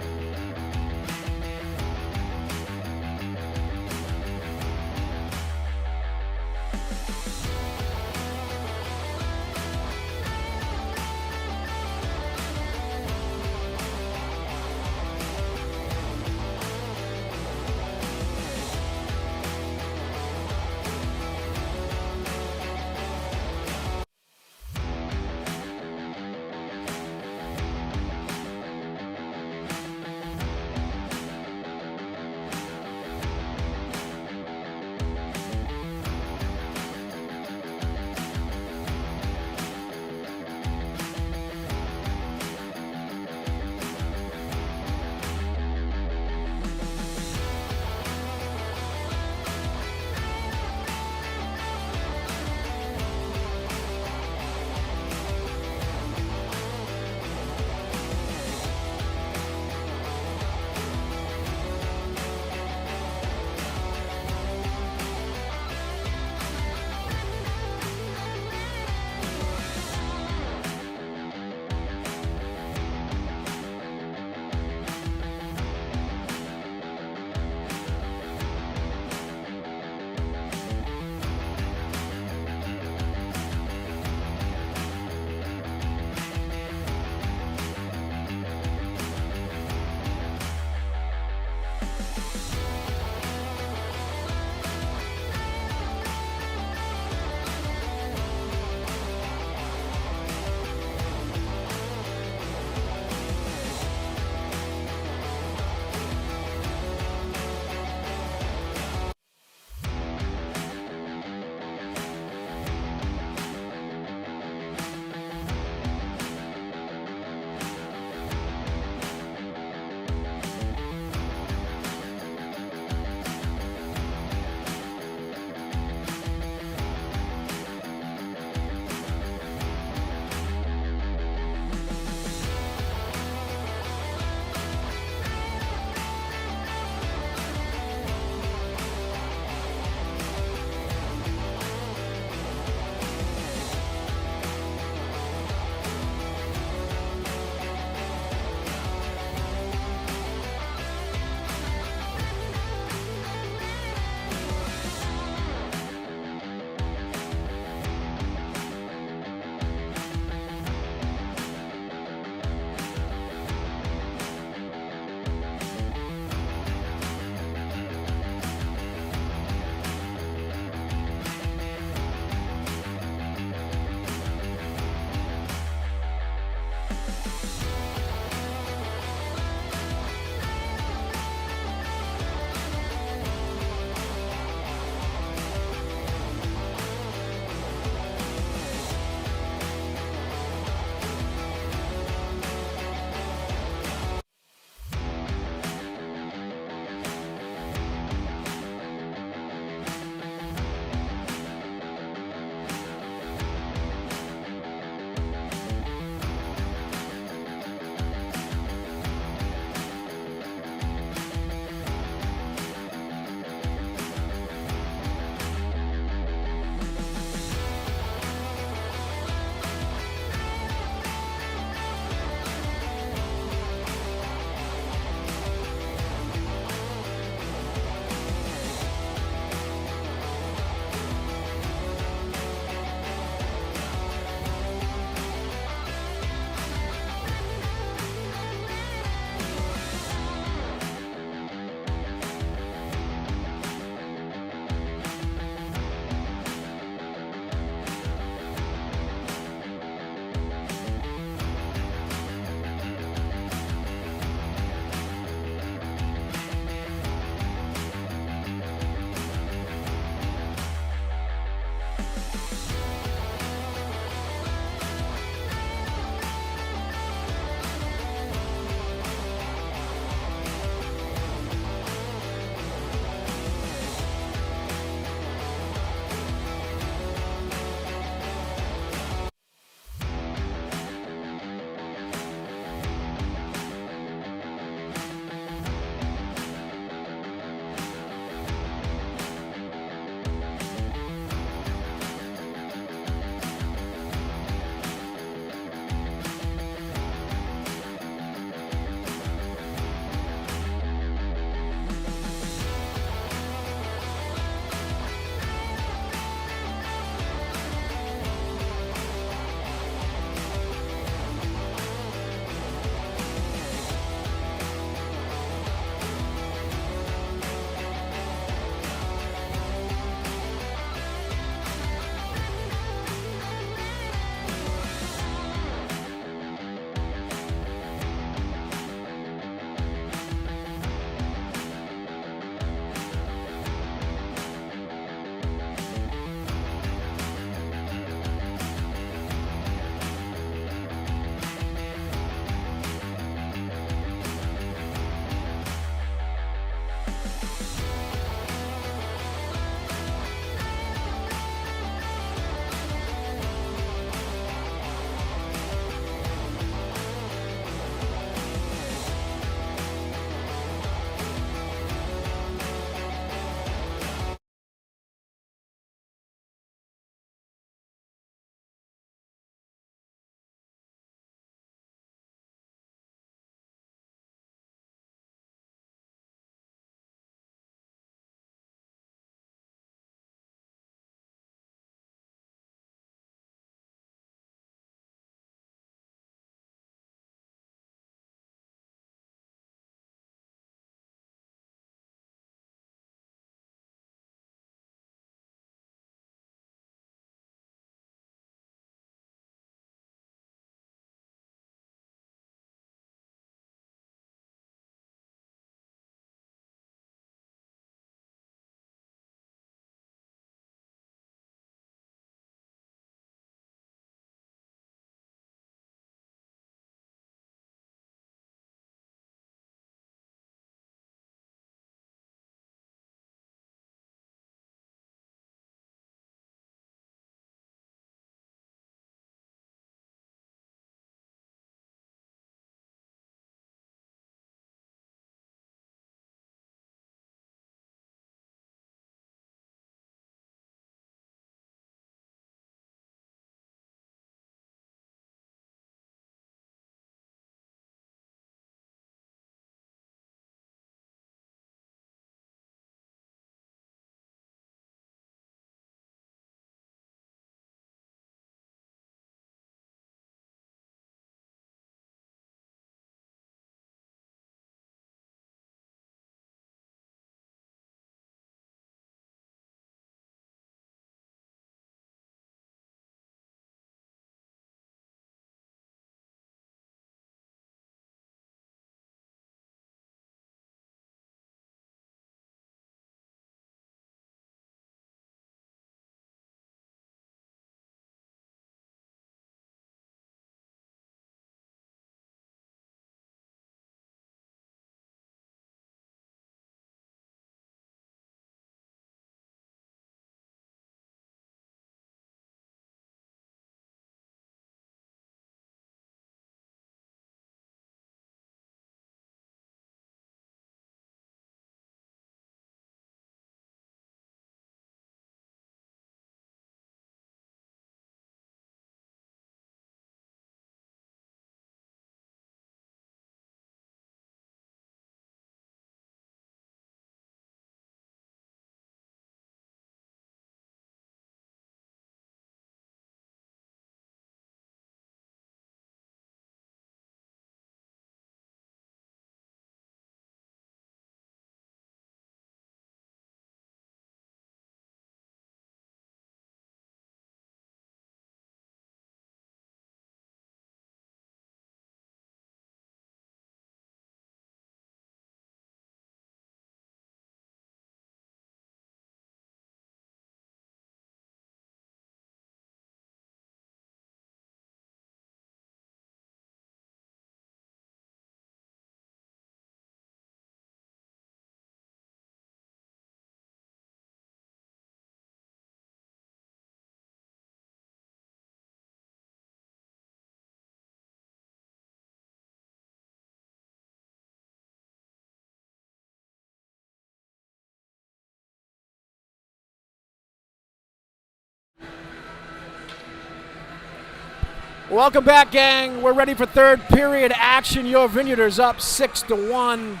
Welcome back, gang. We're ready for third period action. Your Vineyarders up 6-1.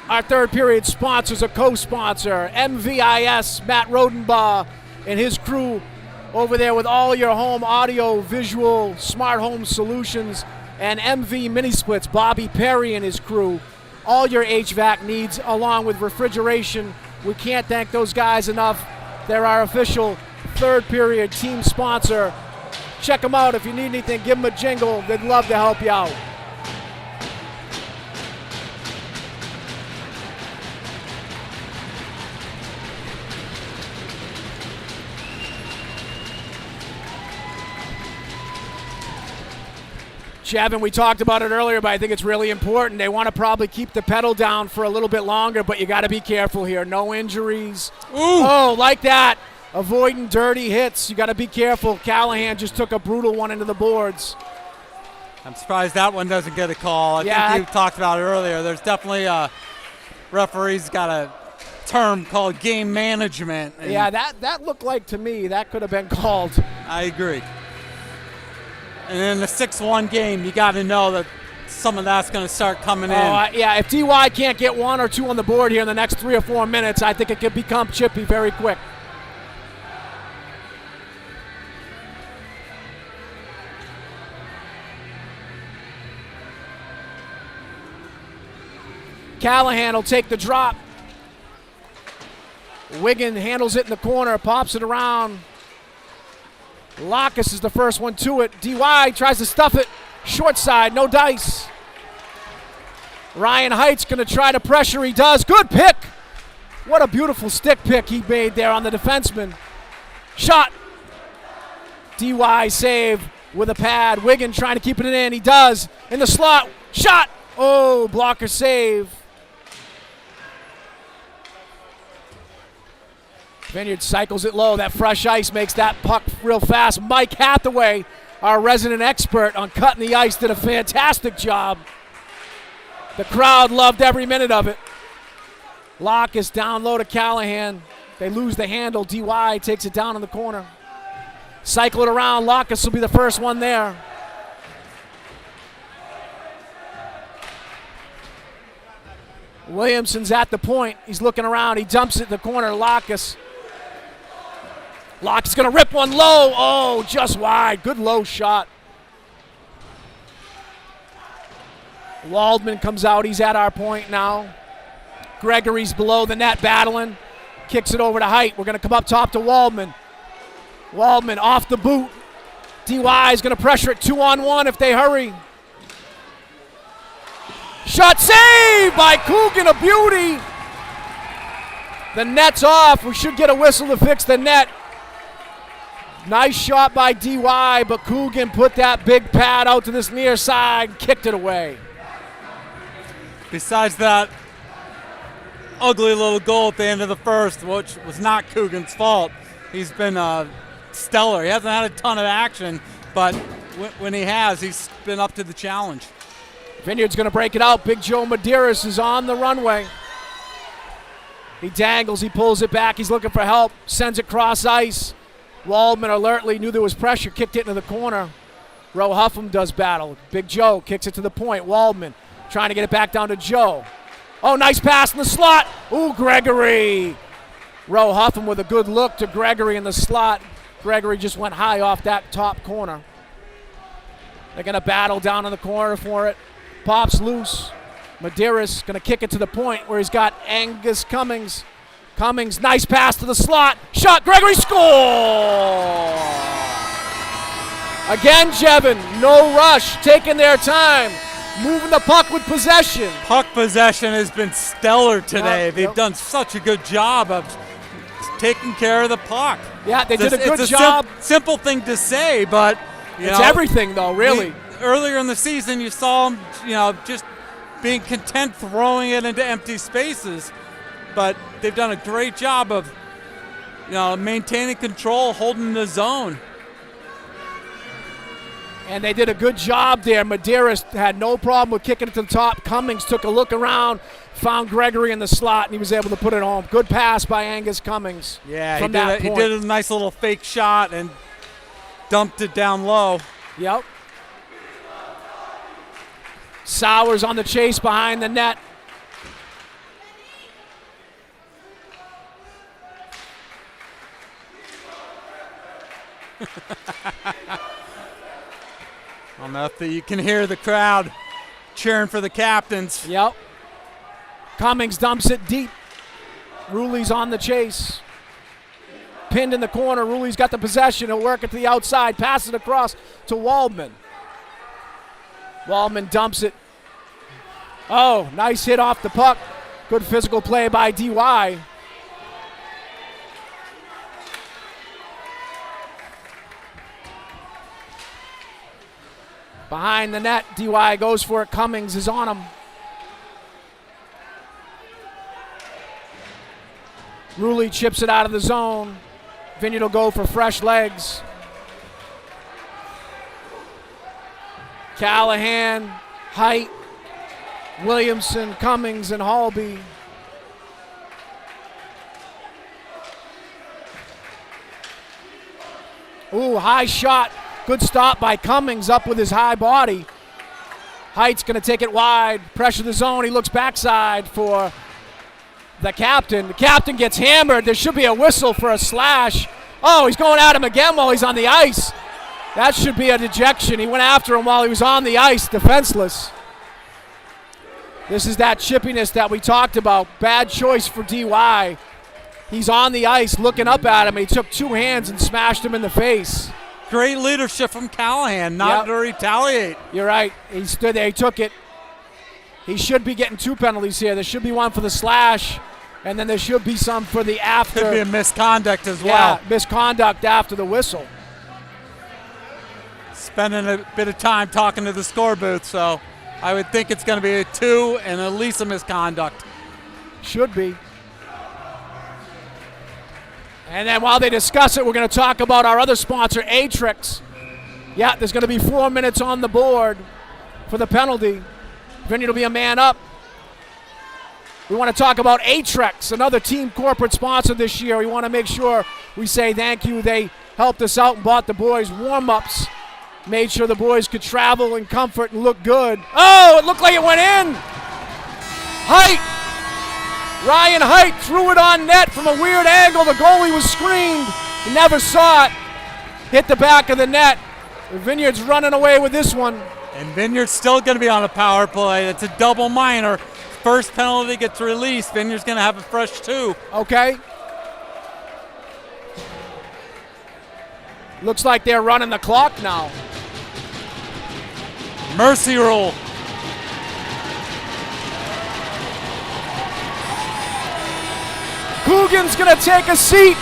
Our third period sponsors, a co-sponsor, MVIS, Matt Rodenbaugh and his crew over there with all your home audio, visual, smart home solutions, and MV Mini Splits, Bobby Perry and his crew. All your HVAC needs along with refrigeration. We can't thank those guys enough. They're our official third period team sponsor. Check them out. If you need anything, give them a jingle. They'd love to help you out. Chevin, we talked about it earlier, but I think it's really important. They want to probably keep the pedal down for a little bit longer, but you got to be careful here. No injuries. Ooh. Oh, like that. Avoiding dirty hits. You got to be careful. Callahan just took a brutal one into the boards. I'm surprised that one doesn't get a call. I think you talked about it earlier. There's definitely referees got a term called game management. Yeah, that looked like to me that could have been called. I agree. And in the 6-1 game, you got to know that some of that's going to start coming in. Yeah, if DY can't get 1 or 2 on the board here in the next 3 or 4 minutes, I think it could become chippy very quick. Callahan will take the drop. Wiggin handles it in the corner, pops it around. Lacus is the first one to it. DY tries to stuff it. Short side, no dice. Ryan Height's going to try to pressure. He does. Good pick. What a beautiful stick pick he made there on the defenseman. Shot. DY save with a pad. Wiggin trying to keep it in. He does. In the slot. Shot. Oh, blocker save. Vineyard cycles it low. That fresh ice makes that puck real fast. Mike Hathaway, our resident expert on cutting the ice, did a fantastic job. The crowd loved every minute of it. Locke is down low to Callahan. They lose the handle. DY takes it down in the corner. Cycle it around. Lockus will be the first one there. Williamson's at the point. He's looking around. He dumps it in the corner. Lockus going to rip one low. Oh, just wide. Good low shot. Waldman comes out. He's at our point now. Gregory's below the net battling. Kicks it over to Height. We're going to come up top to Waldman. Waldman off the boot. DY is going to pressure it 2-on-1 if they hurry. Shot saved by Coogan, a beauty. The net's off. We should get a whistle to fix the net. Nice shot by DY, but Coogan put that big pad out to this near side, kicked it away. Besides that ugly little goal at the end of the first, which was not Coogan's fault, he's been stellar. He hasn't had a ton of action, but when he has, he's been up to the challenge. Vineyard's going to break it out. Big Joe Medeiros is on the runway. He dangles, he pulls it back, he's looking for help, sends it cross ice. Waldman alertly knew there was pressure, kicked it into the corner. Roe Huffam does battle. Big Joe kicks it to the point. Waldman trying to get it back down to Joe. Oh, nice pass in the slot. Ooh, Gregory. Roe Huffam with a good look to Gregory in the slot. Gregory just went high off that top corner. They're going to battle down in the corner for it. Pops loose. Medeiros going to kick it to the point where he's got Angus Cummings. Cummings, nice pass to the slot. Shot, Gregory, score! Again, Jevin, no rush, taking their time, moving the puck with possession. Puck possession has been stellar today. They've done such a good job of taking care of the puck. Yeah, they did a good job. Simple thing to say, but it's everything, though, really. Earlier in the season, you saw them, just being content throwing it into empty spaces. But they've done a great job of, maintaining control, holding the zone. And they did a good job there. Medeiros had no problem with kicking it to the top. Cummings took a look around, found Gregory in the slot, and he was able to put it home. Good pass by Angus Cummings. Yeah, he did a nice little fake shot and dumped it down low. Yep. Sowers on the chase behind the net. I don't know if you can hear the crowd cheering for the captains. Yep. Cummings dumps it deep. Ruley's on the chase. Pinned in the corner. Ruley's got the possession. He'll work it to the outside. Pass it across to Waldman. Waldman dumps it. Oh, nice hit off the puck. Good physical play by DY. Behind the net, DY goes for it. Cummings is on him. Ruley chips it out of the zone. Vineyard will go for fresh legs. Callahan, Height, Williamson, Cummings, and Halby. Ooh, high shot. Good stop by Cummings up with his high body. Height's going to take it wide. Pressure the zone. He looks backside for the captain. The captain gets hammered. There should be a whistle for a slash. Oh, he's going at him again while he's on the ice. That should be a dejection. He went after him while he was on the ice, defenseless. This is that chippiness that we talked about. Bad choice for DY. He's on the ice looking up at him, and he took two hands and smashed him in the face. Great leadership from Callahan, not to retaliate. You're right. He stood there. He took it. He should be getting two penalties here. There should be one for the slash, and then there should be some for the after. Could be a misconduct as well. Yeah, misconduct after the whistle. Spending a bit of time talking to the score booth, so I would think it's going to be a 2 and at least a misconduct. Should be. And then while they discuss it, we're going to talk about our other sponsor, Atrix. Yeah, there's going to be 4 minutes on the board for the penalty. Vineyard will be a man up. We want to talk about Atrix, another team corporate sponsor this year. We want to make sure we say thank you. They helped us out and bought the boys warm-ups. Made sure the boys could travel in comfort and look good. Oh, it looked like it went in. Height. Ryan Height threw it on net from a weird angle. The goalie was screened. He never saw it. Hit the back of the net. The Vineyard's running away with this one. And Vineyard's still going to be on a power play. It's a double minor. First penalty gets released. Vineyard's going to have a fresh 2. Okay. Looks like they're running the clock now. Mercy rule. Coogan's going to take a seat.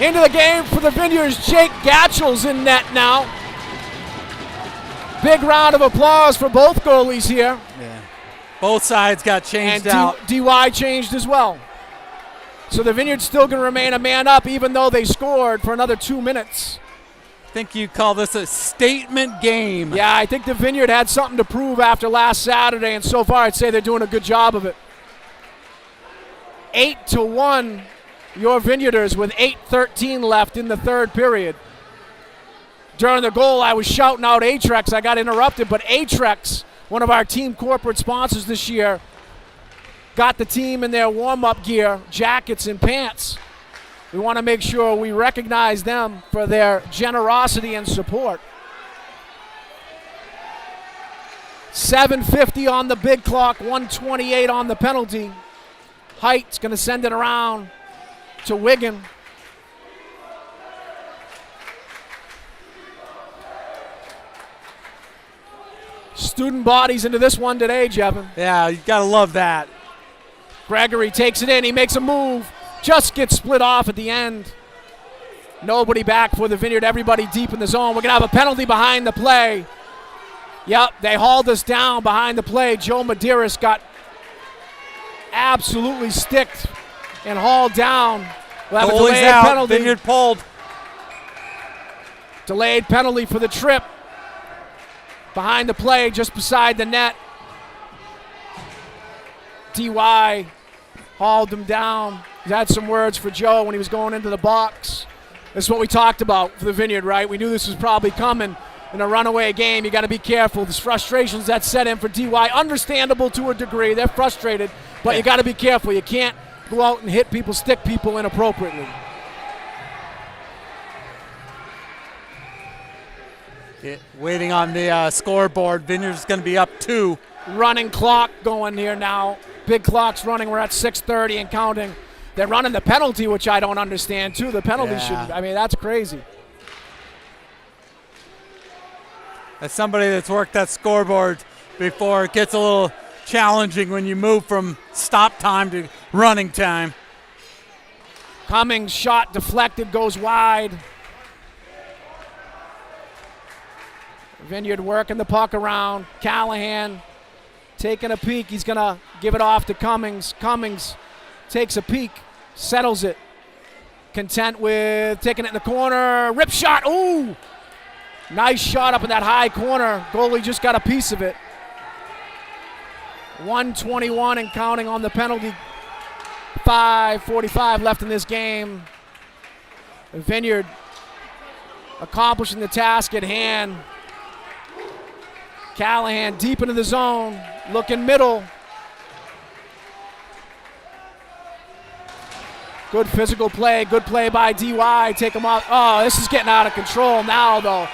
Into the game for the Vineyards, Jake Gatchel's in net now. Big round of applause for both goalies here. Yeah. Both sides got changed out. DY changed as well. So the Vineyard's still going to remain a man up even though they scored for another 2 minutes. I think you call this a statement game. Yeah, I think the Vineyard had something to prove after last Saturday, and so far I'd say they're doing a good job of it. 8-1, your Vineyarders with 8:13 left in the third period. During the goal, I was shouting out Atrix. I got interrupted, but Atrix, one of our team corporate sponsors this year, got the team in their warm-up gear, jackets and pants. We want to make sure we recognize them for their generosity and support. 7:50 on the big clock, 1:28 on the penalty. Height's going to send it around to Wigan. Student bodies into this one today, Jevin. Yeah, you got to love that. Gregory takes it in. He makes a move. Just gets split off at the end. Nobody back for the Vineyard. Everybody deep in the zone. We're going to have a penalty behind the play. Yep, they hauled us down behind the play. Joe Medeiros got absolutely sticked and hauled down. We'll have a delayed out. Penalty. Vineyard pulled. Delayed penalty for the trip. Behind the play, just beside the net. DY hauled him down. He had some words for Joe when he was going into the box. This is what we talked about for the Vineyard, right? We knew this was probably coming. in a runaway game. You got to be careful. There's frustrations that set in for DY. Understandable to a degree. They're frustrated, but you got to be careful. You can't go out and hit people, stick people inappropriately. Waiting on the scoreboard. Vineyard's going to be up 2. Running clock going here now. Big clock's running. We're at 6:30 and counting. They're running the penalty, which I don't understand, too. The penalty I mean, that's crazy. As somebody that's worked that scoreboard before, it gets a little challenging when you move from stop time to running time. Cummings shot deflected, goes wide. Vineyard working the puck around. Callahan taking a peek. He's going to give it off to Cummings. Cummings takes a peek, settles it. Content with taking it in the corner. Rip shot. Ooh! Nice shot up in that high corner. Goalie just got a piece of it. 1:21 and counting on the penalty. 5:45 left in this game. Vineyard accomplishing the task at hand. Callahan deep into the zone, looking middle. Good physical play, good play by DY. Take him off. Oh, this is getting out of control now, though.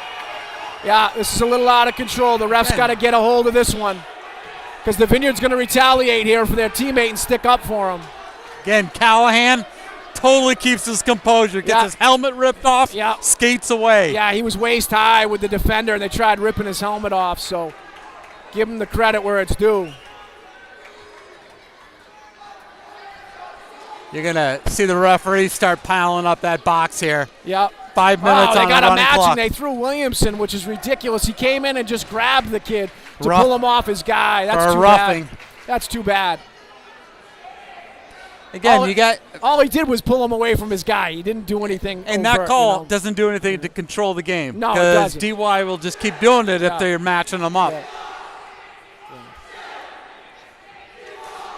Yeah, this is a little out of control. The ref's got to get a hold of this one because the Vineyard's going to retaliate here for their teammate and stick up for him. Again, Callahan totally keeps his composure, gets his helmet ripped off, skates away. Yeah, he was waist high with the defender, and they tried ripping his helmet off, so give him the credit where it's due. You're going to see the referees start piling up that box here. Yep. 5 minutes on the running clock. They got a matching. They threw Williamson, which is ridiculous. He came in and just grabbed the kid to pull him off his guy. That's too bad. That's too bad. Again, all he did was pull him away from his guy. He didn't do anything. And that call doesn't do anything to control the game. No, it doesn't. Because DY will just keep doing it if they're matching them up.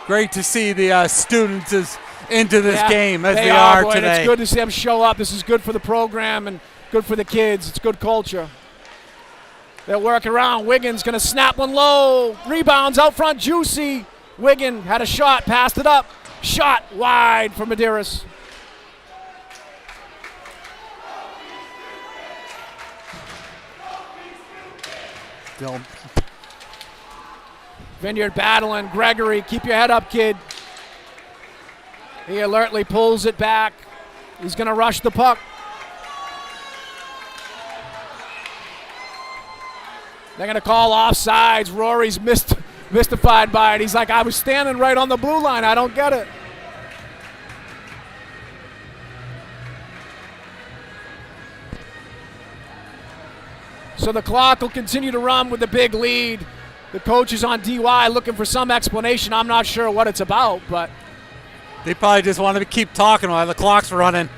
Great to see the students is into this game as they are today. It's good to see them show up. This is good for the program and good for the kids. It's good culture. They'll work around. Wiggins going to snap one low. Rebounds out front. Juicy. Wiggin had a shot, passed it up. Shot wide for Medeiros. Vineyard battling. Gregory, keep your head up, kid. He alertly pulls it back. He's going to rush the puck. They're going to call offsides. Rory's mystified by it. He's like, I was standing right on the blue line. I don't get it. So the clock will continue to run with the big lead. The coach is on DY looking for some explanation. I'm not sure what it's about, but they probably just wanted to keep talking while the clock's running.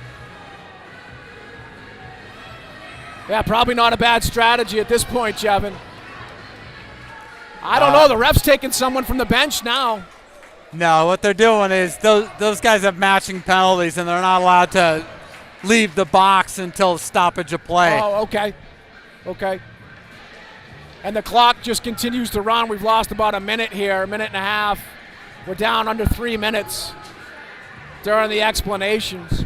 Yeah, probably not a bad strategy at this point, Jevin. I don't know. The ref's taking someone from the bench now. No, what they're doing is those guys have matching penalties, and they're not allowed to leave the box until stoppage of play. Oh, okay. Okay. And the clock just continues to run. We've lost about a minute here, a minute and a half. We're down under 3 minutes during the explanations.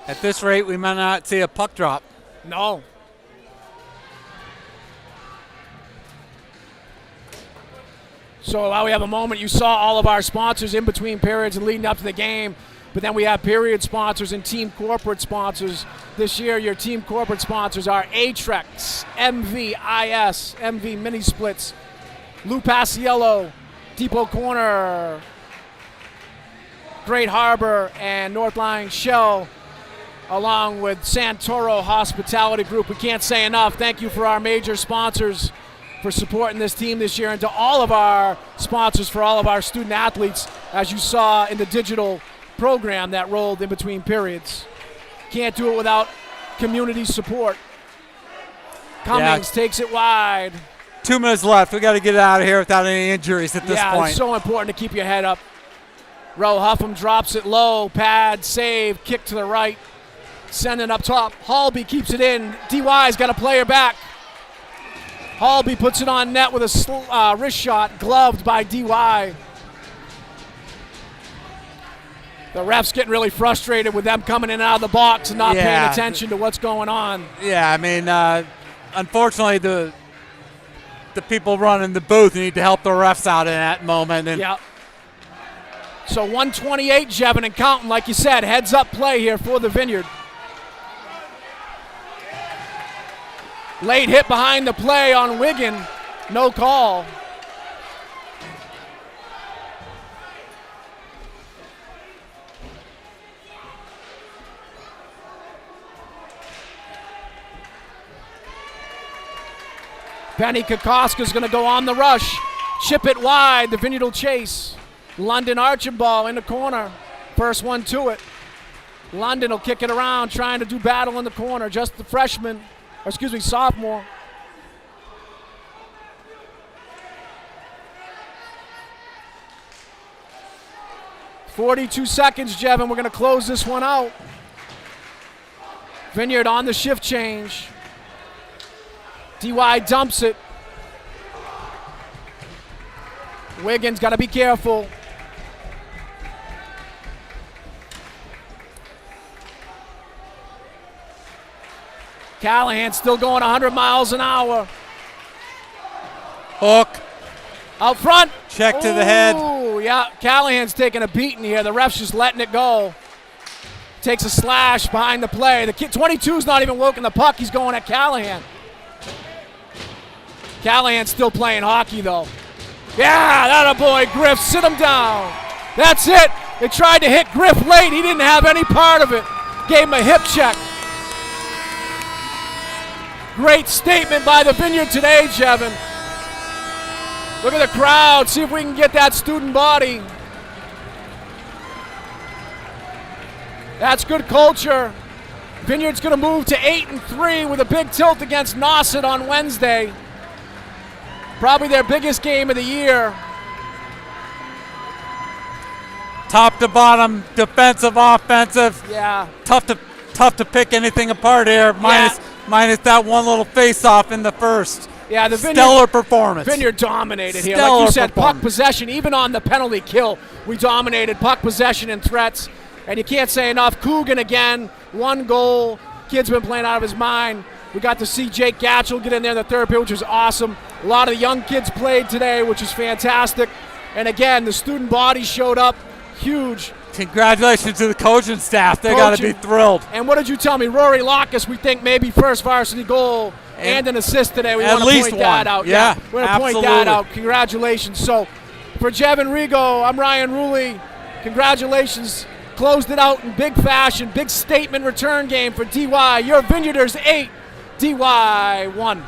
At this rate, we might not see a puck drop. No. So while we have a moment, you saw all of our sponsors in between periods and leading up to the game. But then we have period sponsors and team corporate sponsors. This year, your team corporate sponsors are Atrex, MVIS, MV Mini Splits, Lou Paciello, Depot Corner, Great Harbor, and Northline Shell, along with Santoro Hospitality Group. We can't say enough. Thank you for our major sponsors for supporting this team this year, and to all of our sponsors for all of our student athletes, as you saw in the digital program that rolled in between periods. Can't do it without community support. Cummings takes it wide. 2 minutes left. We got to get out of here without any injuries at this point. Yeah, it's so important to keep your head up. Roe Huffam drops it low. Pad, save, kick to the right. Sending up top. Halby keeps it in. DY's got a player back. Halby puts it on net with a wrist shot, gloved by DY. The ref's getting really frustrated with them coming in and out of the box and not paying attention to what's going on. Yeah, I mean, unfortunately, the people running the booth need to help the refs out in that moment. And yeah. So 128, Jevin, and counting, like you said, heads-up play here for the Vineyard. Late hit behind the play on Wigan. No call. Penny Kokoska's going to go on the rush. Chip it wide. The Vineyard will chase. London Archambault in the corner. First one to it. London will kick it around, trying to do battle in the corner. Just the freshman. Or excuse me, sophomore. .42 seconds, Jevin. We're going to close this one out. Vineyard on the shift change. DY dumps it. Wiggins got to be careful. Callahan still going 100 miles an hour. Hook. Out front. Check to the head. Oh, yeah. Callahan's taking a beating here. The ref's just letting it go. Takes a slash behind the play. The kid, 22's not even working the puck. He's going at Callahan. Callahan's still playing hockey, though. Yeah, that a boy, Griff. Sit him down. That's it. They tried to hit Griff late. He didn't have any part of it. Gave him a hip check. Great statement by the Vineyard today, Jevin. Look at the crowd. See if we can get that student body. That's good culture. Vineyard's going to move to 8-3 with a big tilt against Nauset on Wednesday. Probably their biggest game of the year. Top to bottom, defensive, offensive. Yeah. Tough to pick anything apart here. Minus that one little face-off in the first. Yeah, the Vineyard, stellar performance. Vineyard dominated here. Like you said, puck possession, even on the penalty kill, we dominated puck possession and threats. And you can't say enough. Coogan again, 1 goal. Kid's been playing out of his mind. We got to see Jake Gatchell get in there in the third period, which was awesome. A lot of the young kids played today, which is fantastic. And again, the student body showed up. Huge. Congratulations to the coaching staff. They got to be thrilled. And what did you tell me? Rory Lockus, we think maybe first varsity goal and an assist today. We want to point that out. Yeah, we want to point that out. Congratulations. So for Jevin Rigo, I'm Ryan Ruley. Congratulations. Closed it out in big fashion. Big statement return game for DY. Your Vineyarders 8, DY 1.